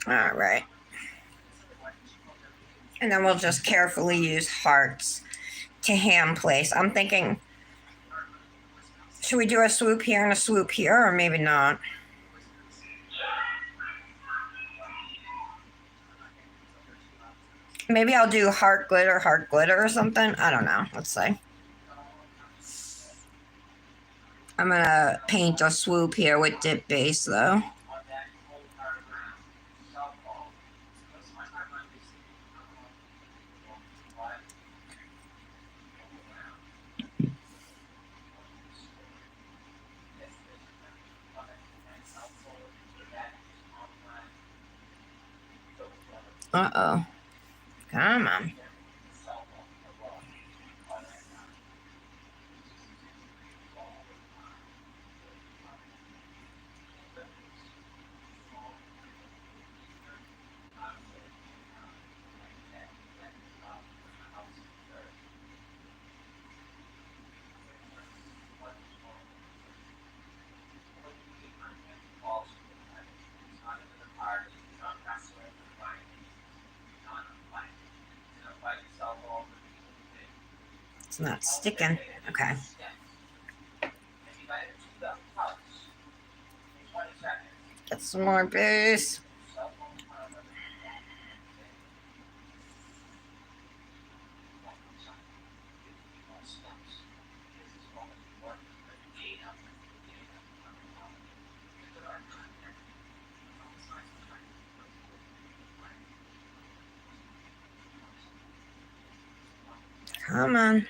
All right. And then we'll just carefully use hearts to hand place. I'm thinking, should we do a swoop here and a swoop here, or maybe not? Maybe I'll do heart glitter, or something. I don't know. Let's see. I'm going to paint a swoop here with dip base, though. Uh-oh. Come on. It's not sticking. Okay. Get some more base. Come on.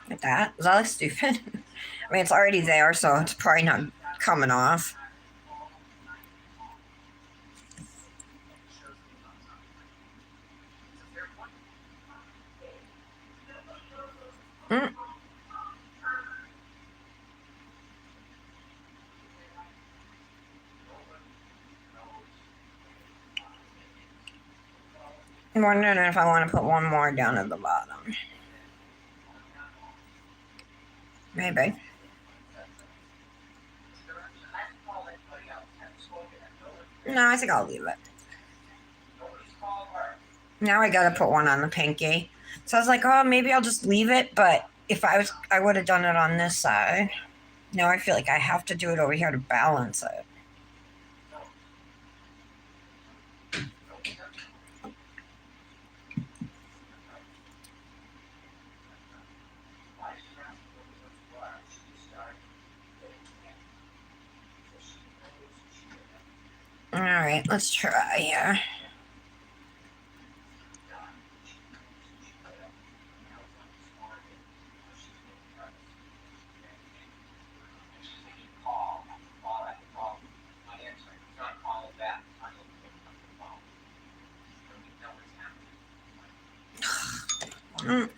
Like that? Is that like stupid? I mean, it's already there, so it's probably not coming off. Mm. I'm wondering if I want to put one more down at the bottom. Maybe. No, I think I'll leave it. Now I gotta put one on the pinky. So I was like, oh, maybe I'll just leave it. But if I would have done it on this side. Now I feel like I have to do it over here to balance it. All right, let's try here. Mm.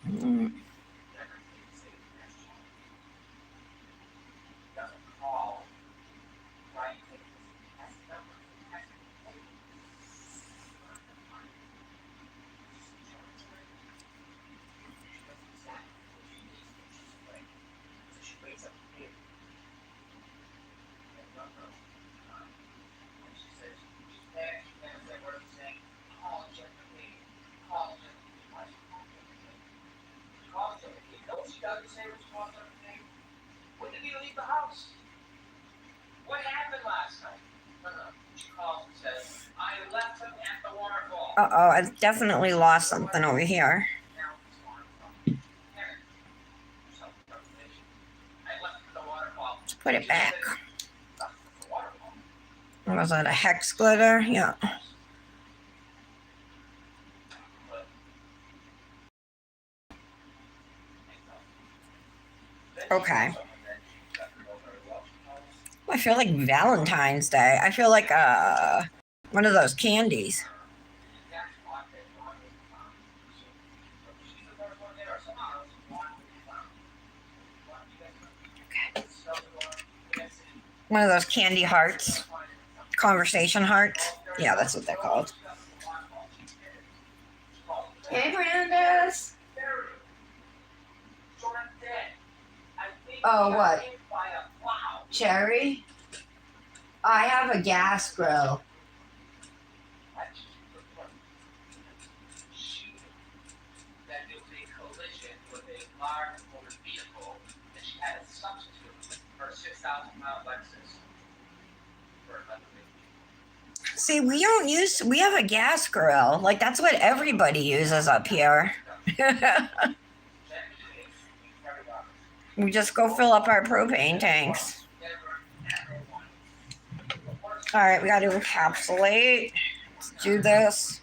Mm. Uh-oh, I definitely lost something over here. Let's put it back. Was that a hex glitter? Yeah. Okay. I feel like Valentine's Day. I feel like one of those candies. Okay. One of those candy hearts. Conversation hearts. Yeah, that's what they're called. Hey, Brandis. Oh, what? Cherry? I have a gas grill. See, we have a gas grill. Like, that's what everybody uses up here. We just go fill up our propane tanks. All right, we got to encapsulate. Let's do this.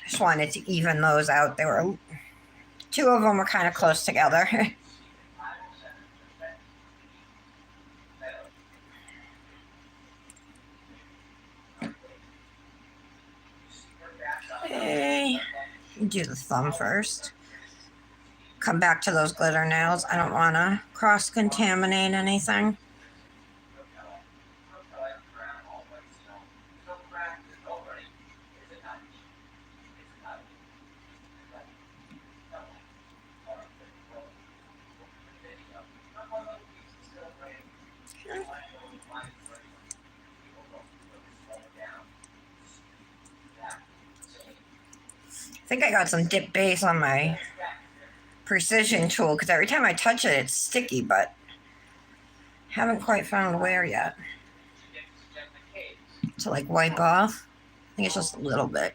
Just wanted to even those out. There were two of them were kind of close together. Okay. Do the thumb first. Come back to those glitter nails. I don't want to cross-contaminate anything. I think I got some dip base on my precision tool because every time I touch it, it's sticky, but haven't quite found where yet to like wipe off. I think it's just a little bit.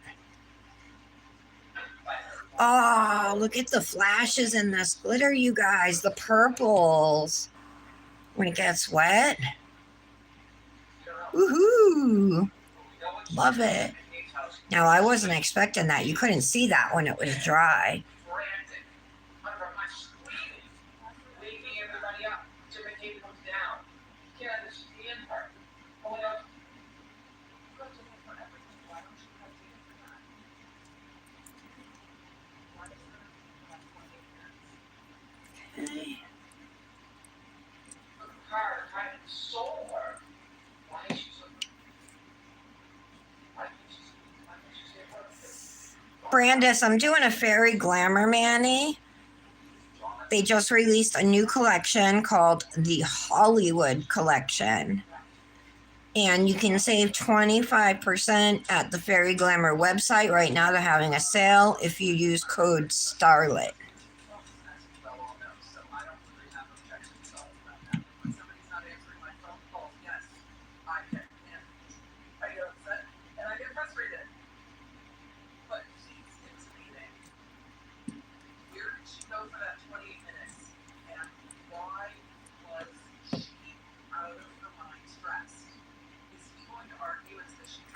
Oh, look at the flashes in this glitter, you guys. The purples when it gets wet. Woohoo! Love it. Now, I wasn't expecting that. You couldn't see that when it was dry. Okay. Brandis, I'm doing a fairy glamour mani. They just released a new collection called the Hollywood Collection. And you can save 25% at the Fairy Glamour website. Right now they're having a sale if you use code STARLET.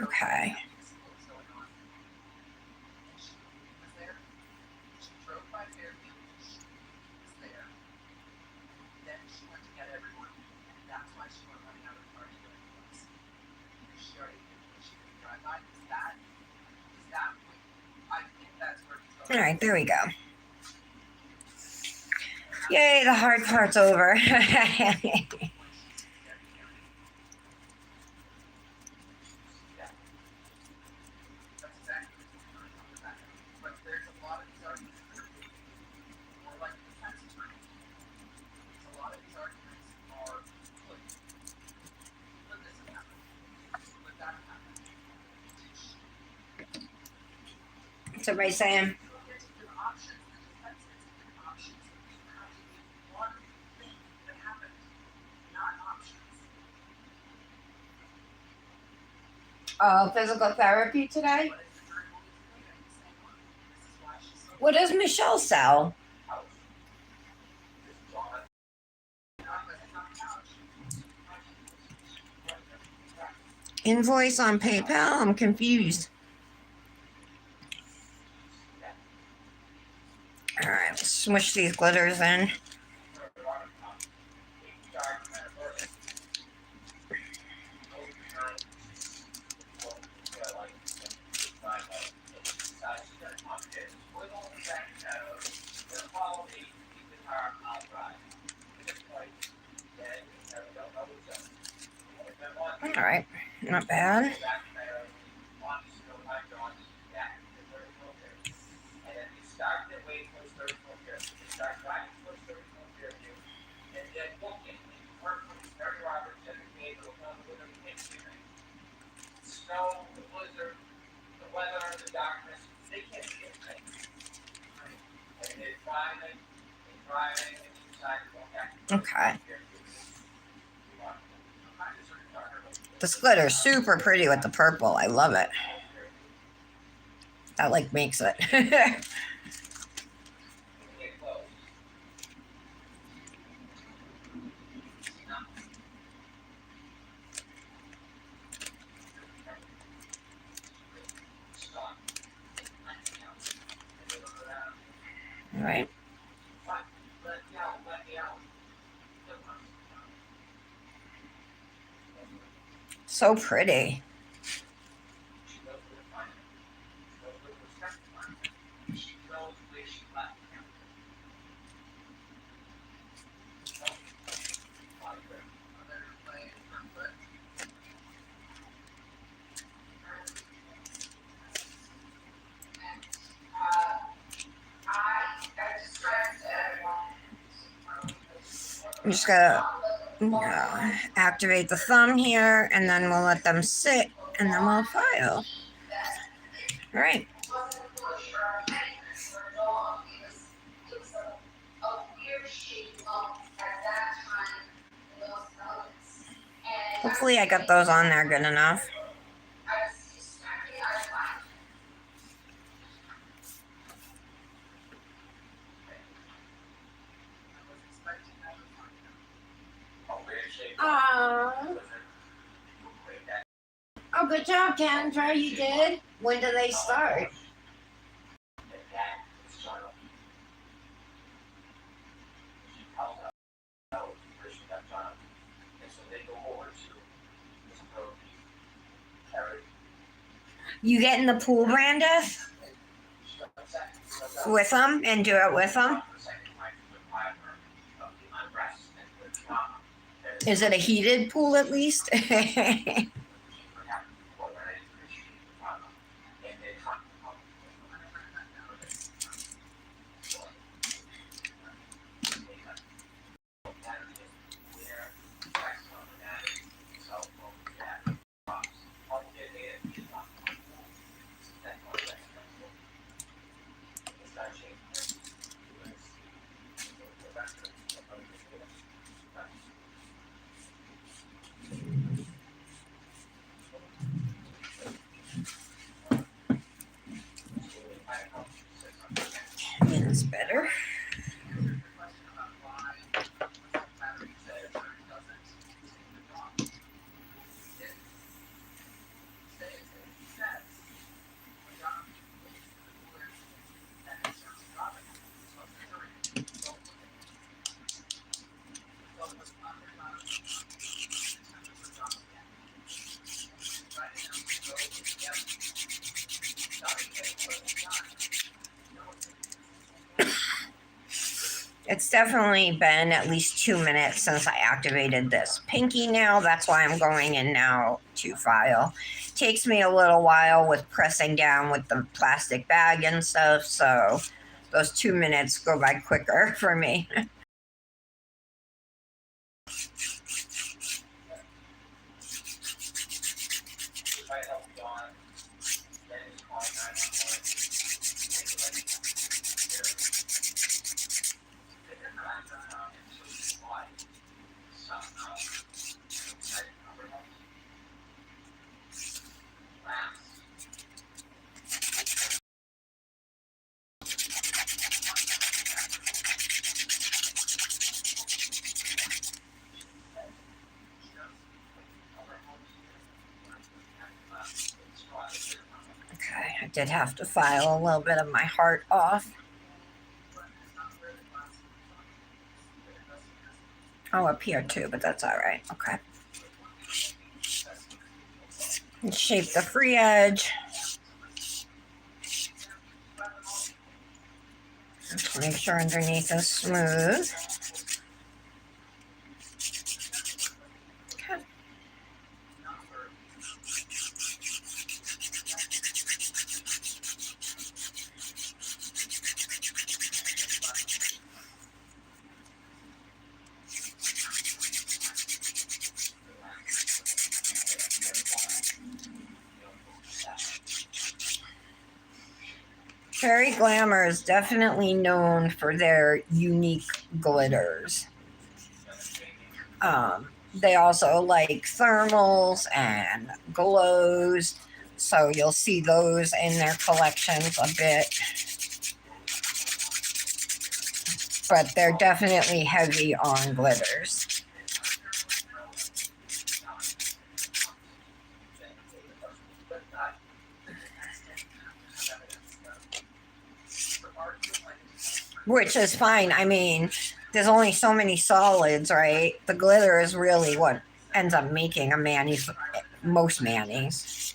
Okay. All right, there we go. Yay, the hard part's over. What's everybody saying? Physical therapy today? What does Michelle sell? Invoice on PayPal? I'm confused. All right, let's smush these glitters in. All right, not bad. Okay. This glitter is super pretty with the purple. I love it. That like makes it. So pretty. I'm just gonna activate the thumb here, and then we'll let them sit, and then we'll file. All right. Hopefully I got those on there good enough. Oh, good job, Kendra. You did. When do they start? You get in the pool, Brandis? With them and do it with them? Is it a heated pool at least? That's better. It's definitely been at least 2 minutes since I activated this pinky nail. That's why I'm going in now to file. Takes me a little while with pressing down with the plastic bag and stuff, so those 2 minutes go by quicker for me. I did have to file a little bit of my heart off. Oh, up here too, but that's all right. Okay. And shape the free edge. Just make sure underneath is smooth. Okay. Cherry Glamor is definitely known for their unique glitters. They also like thermals and glows, so you'll see those in their collections a bit. But they're definitely heavy on glitters. Which is fine. I mean, there's only so many solids, right? The glitter is really what ends up making a most manis.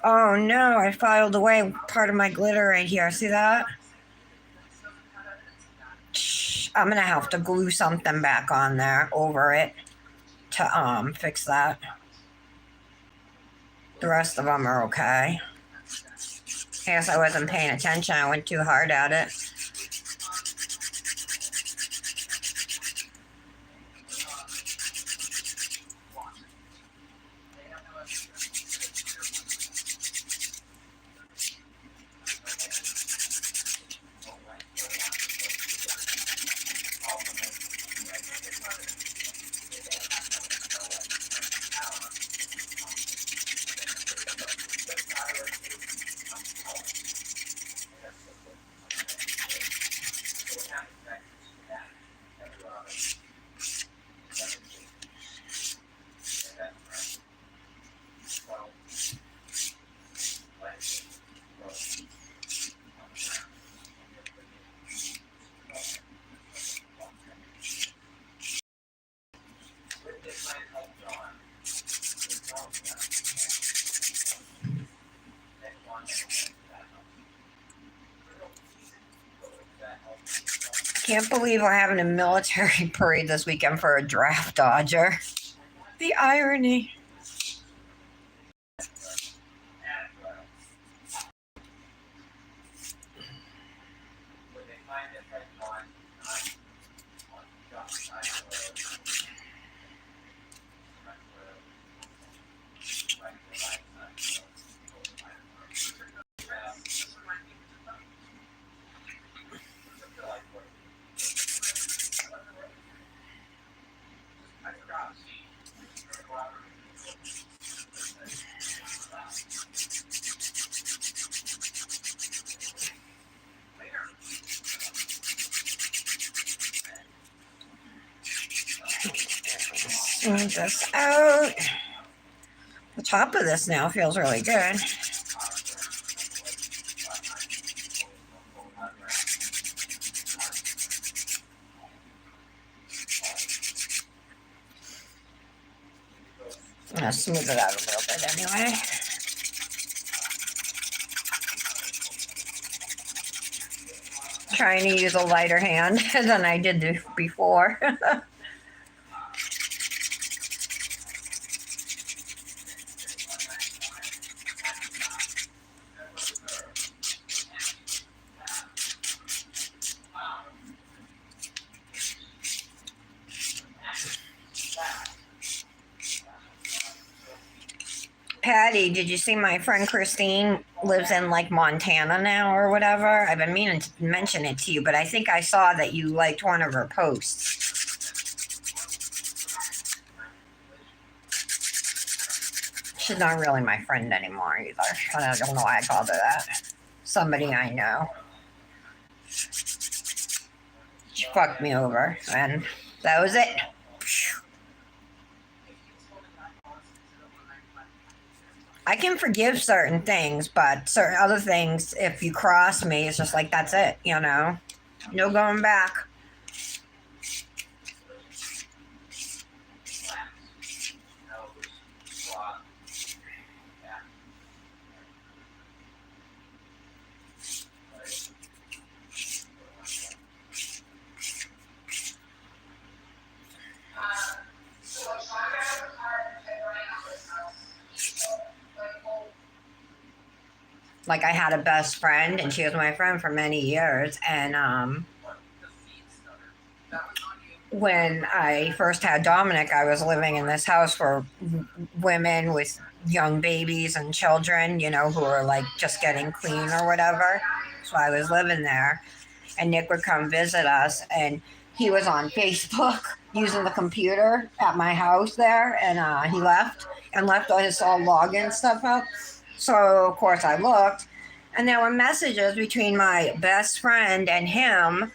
Oh no, I filed away part of my glitter right here. See that? I'm gonna have to glue something back on there over it to fix that. The rest of them are okay. I guess I wasn't paying attention. I went too hard at it. Can't believe we're having a military parade this weekend for a draft dodger. The irony. Smooth this out. The top of this now feels really good. I'm gonna smooth it out a little bit anyway. Trying to use a lighter hand than I did before. Patty, did you see my friend Christine lives in like Montana now or whatever? I've been meaning to mention it to you, but I think I saw that you liked one of her posts. She's not really my friend anymore either. I don't know why I called her that. Somebody I know. She fucked me over, and that was it. I can forgive certain things, but certain other things, if you cross me, it's just like, that's it, you know? No going back. Like, I had a best friend, and she was my friend for many years, and when I first had Dominic, I was living in this house for women with young babies and children, you know, who were like just getting clean or whatever. So I was living there, and Nick would come visit us, and he was on Facebook using the computer at my house there, and he left all his all login stuff up. So of course I looked, and there were messages between my best friend and him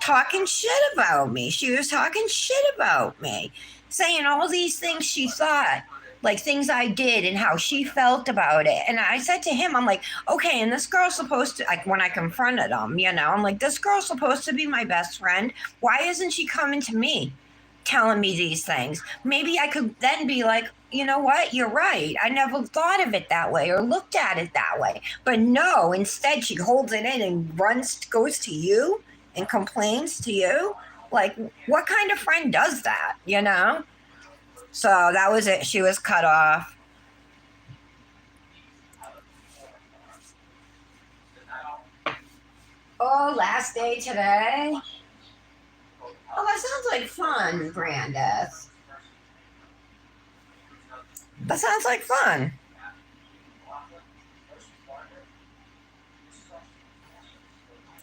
talking shit about me. She was talking shit about me, saying all these things she thought, like things I did and how she felt about it. And I said to him, I'm like, okay, and this girl's supposed to, like when I confronted him, you know, I'm like, this girl's supposed to be my best friend. Why isn't she coming to me telling me these things? Maybe I could then be like, you know what, you're right. I never thought of it that way or looked at it that way. But no, instead she holds it in and goes to you and complains to you. Like, what kind of friend does that, you know? So that was it. She was cut off. Oh, last day today. Oh, that sounds like fun, Brandis. That sounds like fun.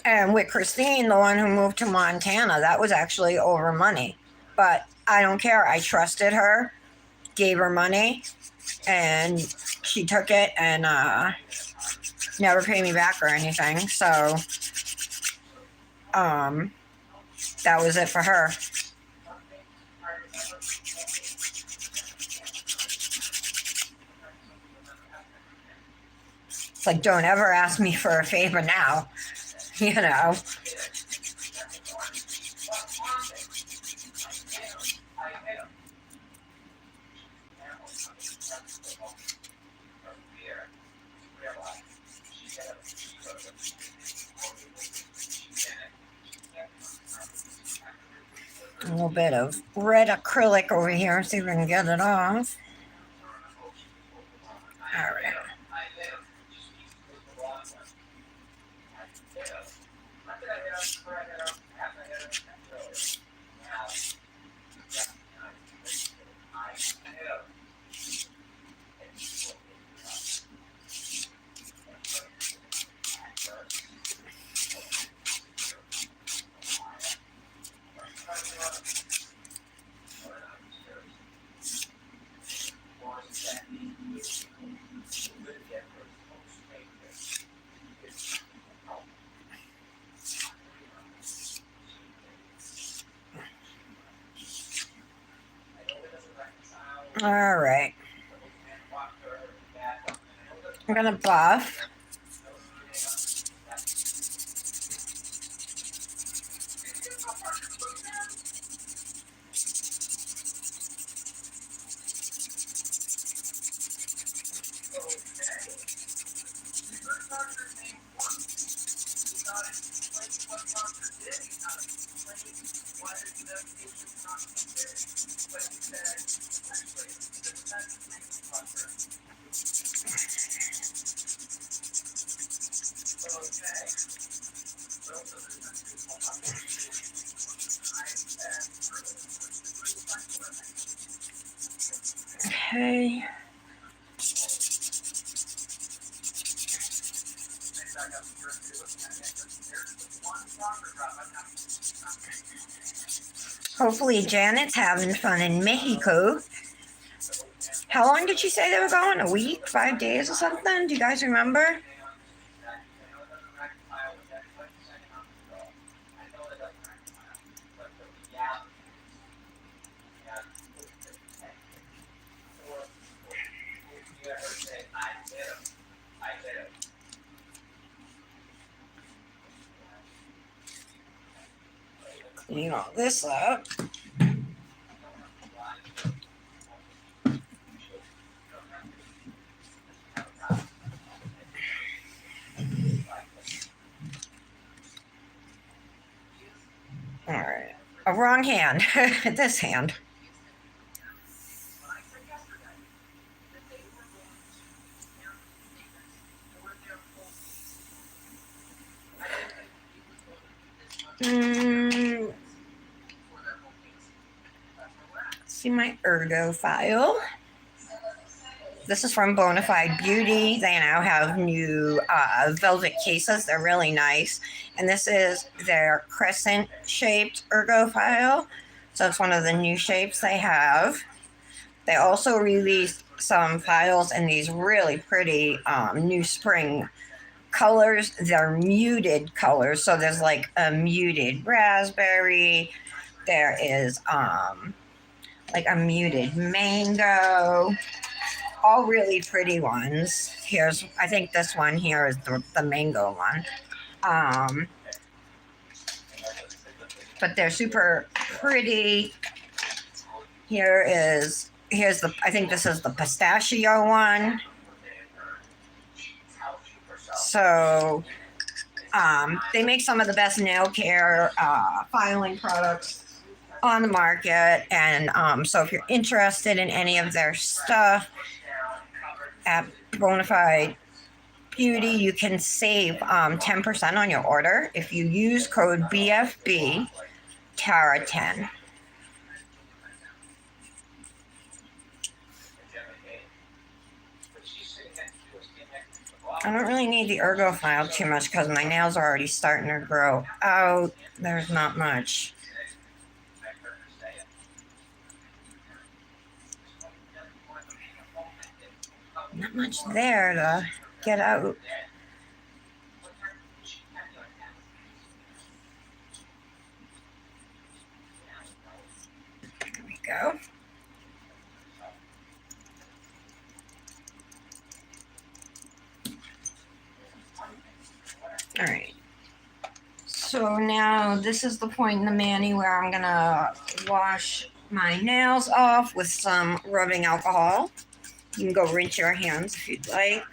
And with Christine, the one who moved to Montana, that was actually over money. But I don't care. I trusted her, gave her money, and she took it and never paid me back or anything. So that was it for her. It's like, don't ever ask me for a favor now, you know. A little bit of red acrylic over here, see if we can get it off. All right. All right. I'm gonna buff. Okay. Hopefully Janet's having fun in Mexico. How long did she say they were going? A week? 5 days or something? Do you guys remember? Clean all this up. All right. A wrong hand. This hand. See my Ergo file. This is from Bonafide Beauty. They now have new velvet cases. They're really nice. And this is their crescent-shaped Ergo file. So it's one of the new shapes they have. They also released some files in these really pretty new spring colors, they're muted colors. So there's like a muted raspberry. There is like a muted mango. All really pretty ones. Here's, I think this one here is the mango one. Um, but they're super pretty. Here's the, I think this is the pistachio one. So they make some of the best nail care filing products on the market. And so if you're interested in any of their stuff at Bonafide Beauty, you can save 10% on your order if you use code BFB TARA10. I don't really need the ergo file too much because my nails are already starting to grow out. There's not much. Not much there to get out. There we go. All right. So now this is the point in the mani where I'm gonna wash my nails off with some rubbing alcohol. You can go rinse your hands if you'd like.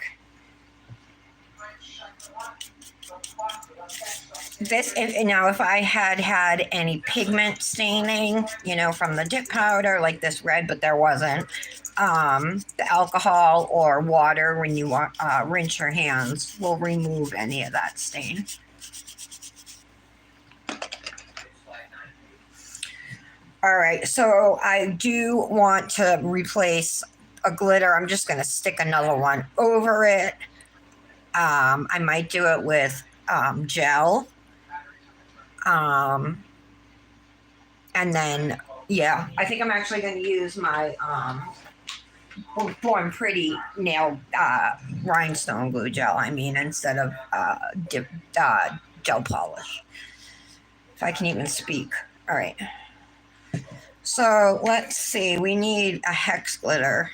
This, if I had any pigment staining, from the dip powder, like this red, but there wasn't, the alcohol or water when you rinse your hands will remove any of that stain. All right, so I do want to replace a glitter. I'm just going to stick another one over it. I might do it with gel. And then, yeah, I think I'm actually going to use my Born Pretty nail rhinestone glue gel, instead of gel polish. If I can even speak. All right. So let's see, we need a hex glitter.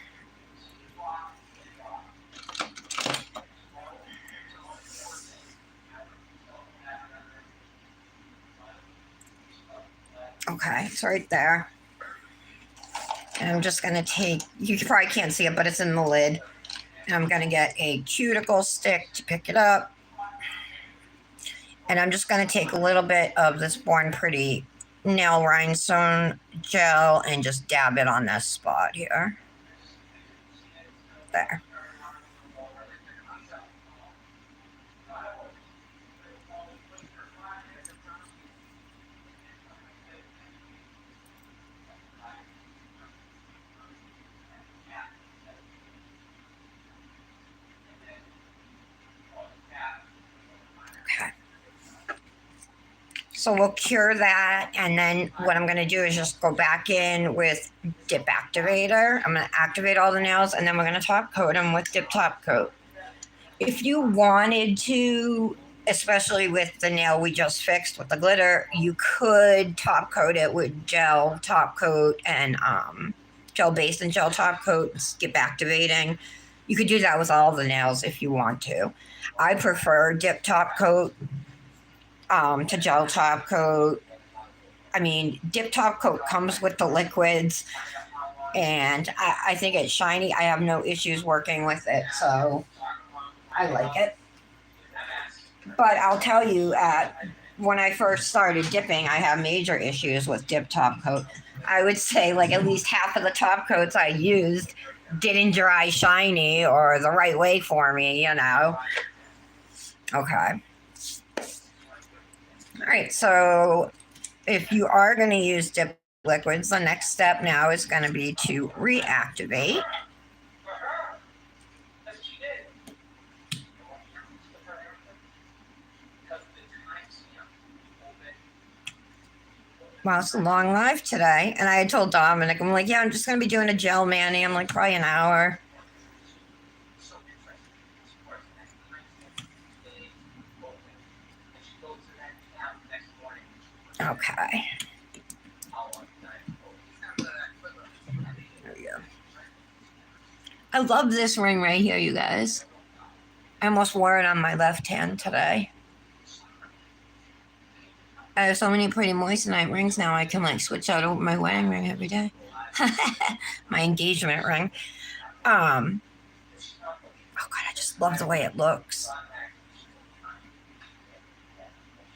Okay, it's right there. And I'm just going to take, you probably can't see it, but it's in the lid. And I'm going to get a cuticle stick to pick it up. And I'm just going to take a little bit of this Born Pretty nail rhinestone gel and just dab it on this spot here. There. So we'll cure that, and then what I'm going to do is just go back in with Dip Activator. I'm going to activate all the nails, and then we're going to top coat them with Dip Top Coat. If you wanted to, especially with the nail we just fixed with the glitter, you could top coat it with gel top coat and gel base and gel top coat and skip activating. You could do that with all the nails if you want to. I prefer Dip Top Coat to gel top coat. Dip top coat comes with the liquids, and I think it's shiny. I have no issues working with it, so I like it. But I'll tell you, when I first started dipping, I have major issues with Dip Top Coat. I would say like at least half of the top coats I used didn't dry shiny or the right way for me, Okay. All right, so if you are going to use dip liquids, the next step now is going to be to reactivate. Wow, it's a long live today. And I had told Dominic, I'm like, yeah, I'm just going to be doing a gel mani. I'm like, probably an hour. Okay. There we go. I love this ring right here, you guys. I almost wore it on my left hand today. I have so many pretty moissanite rings now. I can like switch out my wedding ring every day. My engagement ring. Oh God, I just love the way it looks.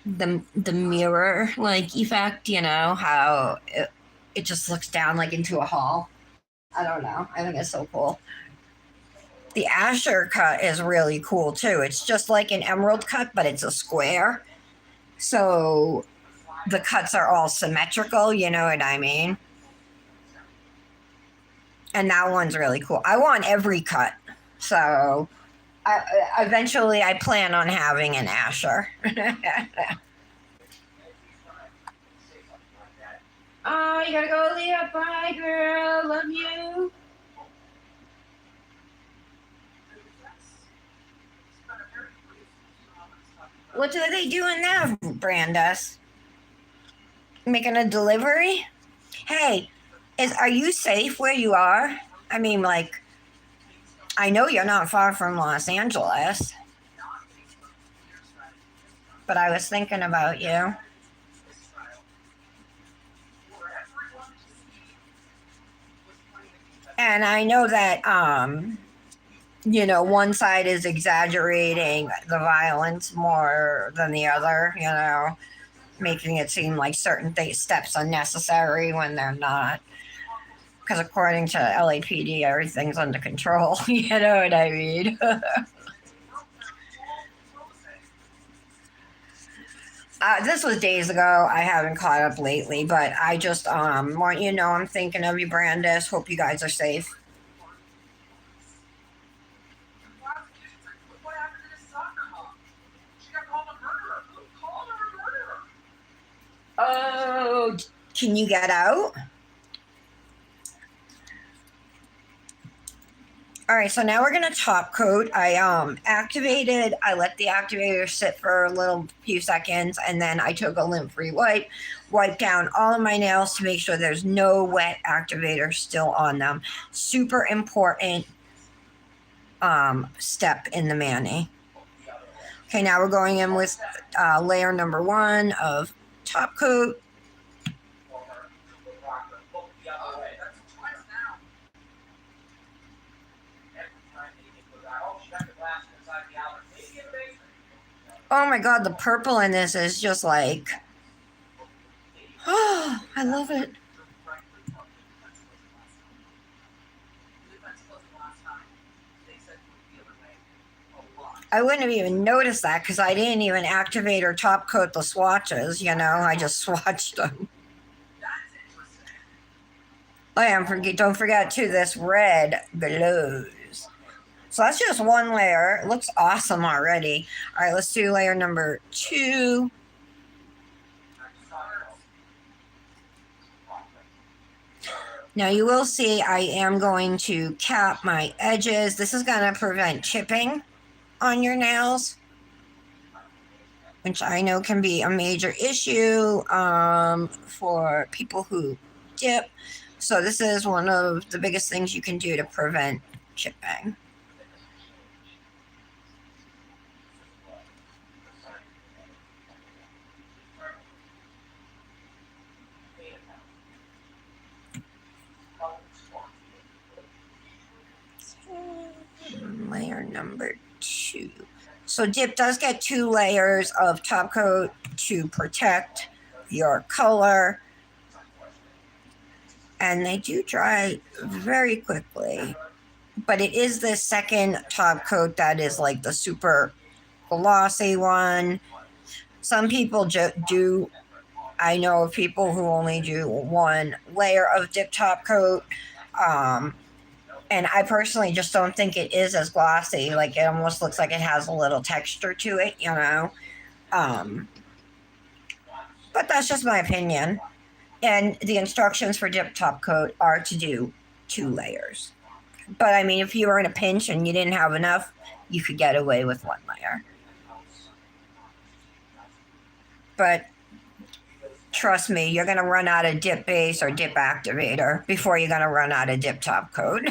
The mirror like effect, you know, how it just looks down like into a hall. I don't know. I think it's so cool. The Asher cut is really cool too. It's just like an emerald cut, but it's a square. So the cuts are all symmetrical, you know what I mean? And that one's really cool. I want every cut. So eventually I plan on having an Asher. Oh, you gotta go, Leah. Bye, girl. Love you. What are they doing now, Brandes? Making a delivery? Hey, are you safe where you are? I mean, like, I know you're not far from Los Angeles, but I was thinking about you. And I know that, you know, one side is exaggerating the violence more than the other, you know, making it seem like certain steps are necessary when they're not. Because according to LAPD, everything's under control. You know what I mean? This was days ago. I haven't caught up lately, but I just want you to know I'm thinking of you, Brandes. Hope you guys are safe. Oh, can you get out? All right, so now we're gonna top coat. I activated. I let the activator sit for a little few seconds, and then I took a lint-free wipe, wiped down all of my nails to make sure there's no wet activator still on them. Super important step in the mani. Okay, now we're going in with layer number 1 of top coat. Oh my God, the purple in this is just like, oh, I love it. I wouldn't have even noticed that because I didn't even activate or top coat the swatches, you know, I just swatched them. Oh yeah, don't forget too, this red glows. So that's just one layer. It looks awesome already. All right, let's do layer number 2. Now you will see I am going to cap my edges. This is going to prevent chipping on your nails, which I know can be a major issue for people who dip. So this is one of the biggest things you can do to prevent chipping. Layer number 2. So dip does get 2 layers of top coat to protect your color, and they do dry very quickly, but it is the second top coat that is like the super glossy one. Some people do, I know of people who only do 1 layer of dip top coat, and I personally just don't think it is as glossy. Like it almost looks like it has a little texture to it, you know. But that's just my opinion. And the instructions for dip top coat are to do 2 layers. But I mean, if you were in a pinch and you didn't have enough, you could get away with 1 layer. But Trust me, you're going to run out of dip base or dip activator before you're going to run out of dip top coat.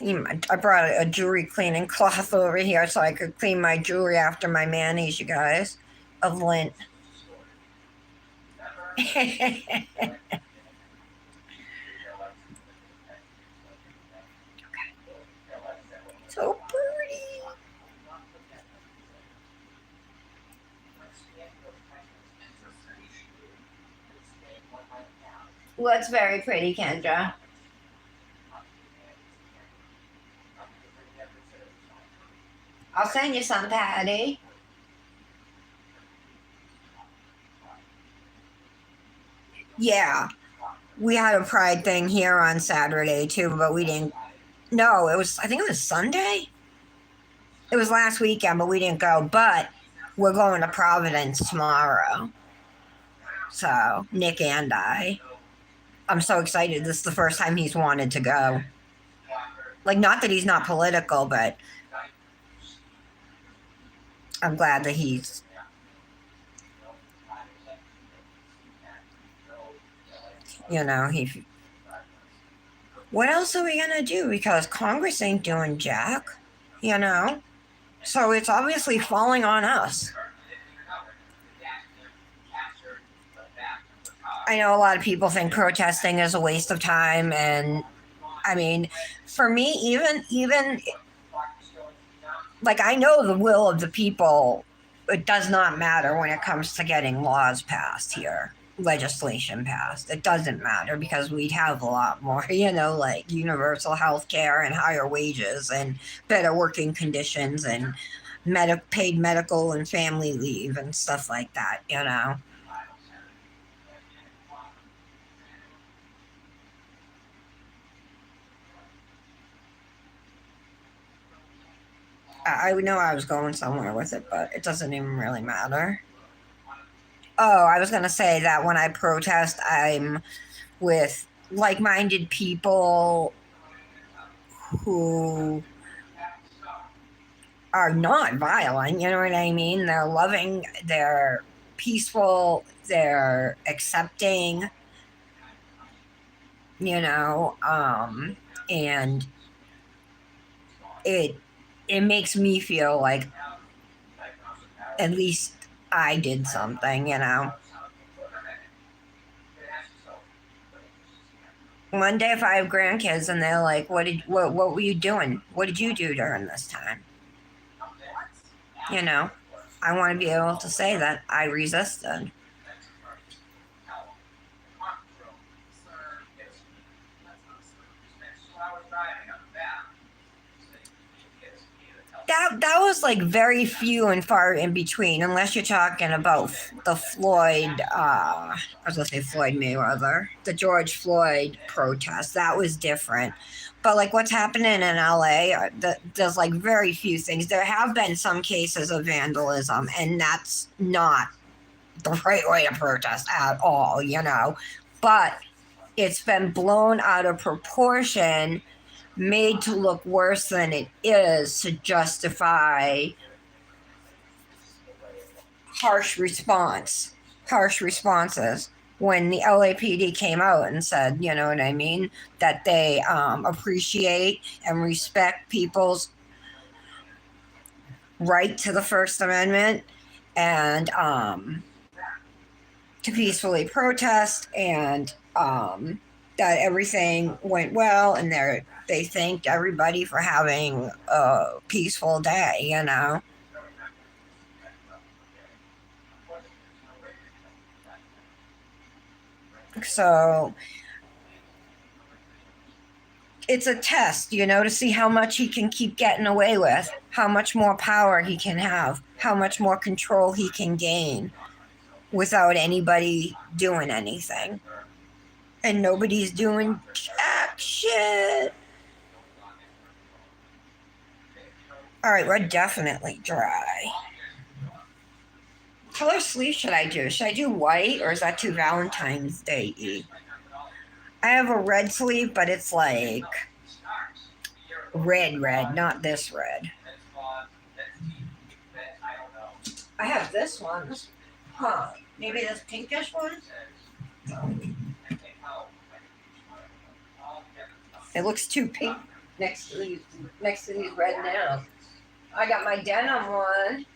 I brought a jewelry cleaning cloth over here so I could clean my jewelry after my manis, you guys, of lint. So pretty. Well, it's very pretty, Kendra. I'll send you some, Patty. Yeah, we had a pride thing here on Saturday too, but we didn't. No, it was. I think it was Sunday. It was last weekend, but we didn't go. But we're going to Providence tomorrow. So Nick and I. I'm so excited. This is the first time he's wanted to go. Like, not that he's not political, but I'm glad that he's. He. What else are we gonna do? Because Congress ain't doing jack. You know. So it's obviously falling on us. I know a lot of people think protesting is a waste of time, and I mean, for me, even like, I know the will of the people. It does not matter when it comes to getting laws passed here, legislation passed. It doesn't matter because we'd have a lot more, like universal health care and higher wages and better working conditions and paid medical and family leave and stuff like that. I know I was going somewhere with it, but it doesn't even really matter. Oh, I was going to say that when I protest, I'm with like minded people who are not violent. You know what I mean? They're loving, they're peaceful, they're accepting, and it it makes me feel like at least I did something. One day if I have grandkids and they're like, what were you doing? What did you do during this time? You know, I want to be able to say that I resisted. That was like very few and far in between, unless you're talking about the Floyd. I was gonna say Floyd Mayweather, the George Floyd protest. That was different, but like what's happening in LA, there's like very few things. There have been some cases of vandalism, and that's not the right way to protest at all. But it's been blown out of proportion, made to look worse than it is to justify harsh response, harsh responses. When the LAPD came out and said, you know what I mean, that they appreciate and respect people's right to the First Amendment and to peacefully protest, and that everything went well, and they thanked everybody for having a peaceful day. So it's a test, to see how much he can keep getting away with, how much more power he can have, how much more control he can gain without anybody doing anything. And nobody's doing jack shit. All right, we're definitely dry. What color sleeve should I do? Should I do white, or is that too Valentine's Day-y? I have a red sleeve, but it's like red, not this red. I have this one. Huh. Maybe this pinkish one? It looks too pink next to these red nails. I got my denim one.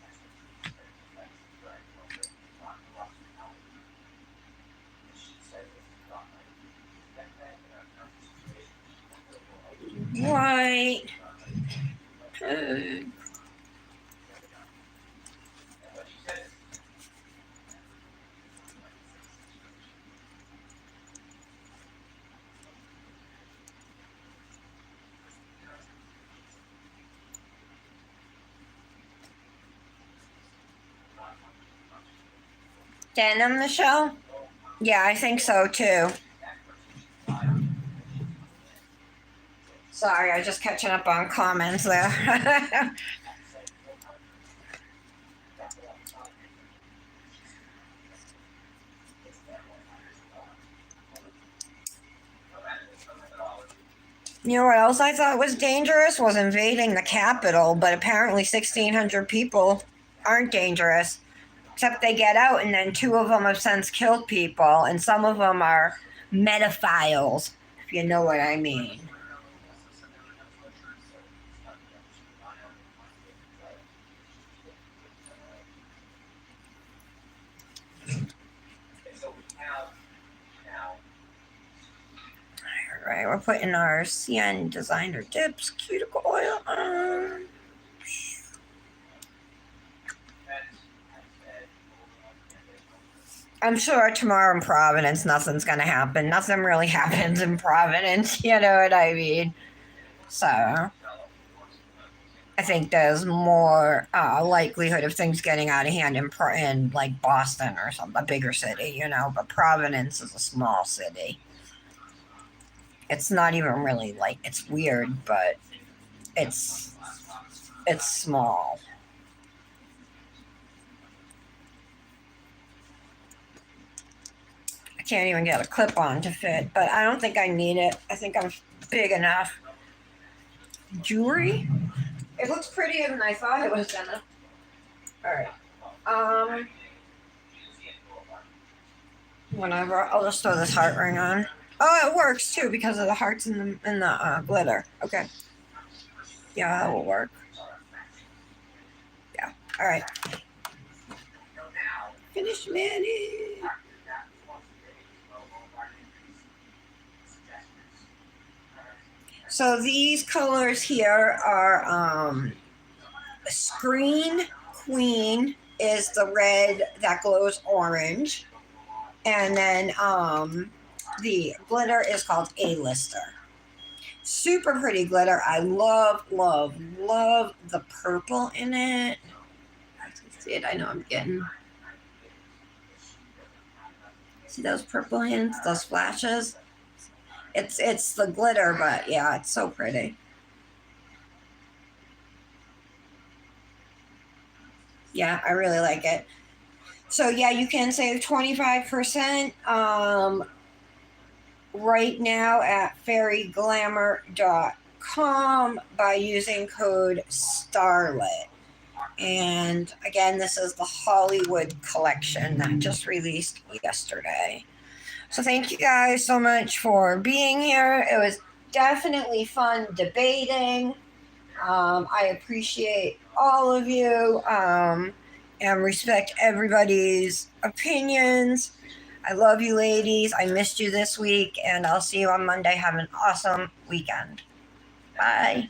White. Pink. Denim, Michelle? Yeah, I think so too. Sorry, I was just catching up on comments there. You know what else I thought was dangerous? Was invading the Capitol, but apparently 1,600 people aren't dangerous. Except they get out, and then 2 of them have since killed people, and some of them are medophiles, if you know what I mean. All right, we're putting our CN Designer Dips cuticle oil on. I'm sure tomorrow in Providence, nothing's going to happen. Nothing really happens in Providence, you know what I mean? So, I think there's more likelihood of things getting out of hand in like Boston or something, a bigger city, you know, but Providence is a small city. It's not even really like, it's weird, but it's small. I can't even get a clip on to fit, but I don't think I need it. I think I'm big enough. Jewelry? It looks prettier than I thought it was gonna. Alright. Whatever. I'll just throw this heart ring on. Oh, it works too because of the hearts in the glitter. Okay. Yeah, that will work. Yeah. Alright. Finish Manny. So these colors here are Screen Queen is the red that glows orange. And then the glitter is called A-Lister. Super pretty glitter. I love the purple in it. I can see it. I know I'm getting. See those purple hints, those flashes? It's the glitter, but yeah, it's so pretty. Yeah, I really like it. So yeah, you can save 25% right now at fairyglamor.com by using code STARLET. And again, this is the Hollywood collection that just released yesterday. So thank you guys so much for being here. It was definitely fun debating. I appreciate all of you and respect everybody's opinions. I love you ladies. I missed you this week, and I'll see you on Monday. Have an awesome weekend. Bye.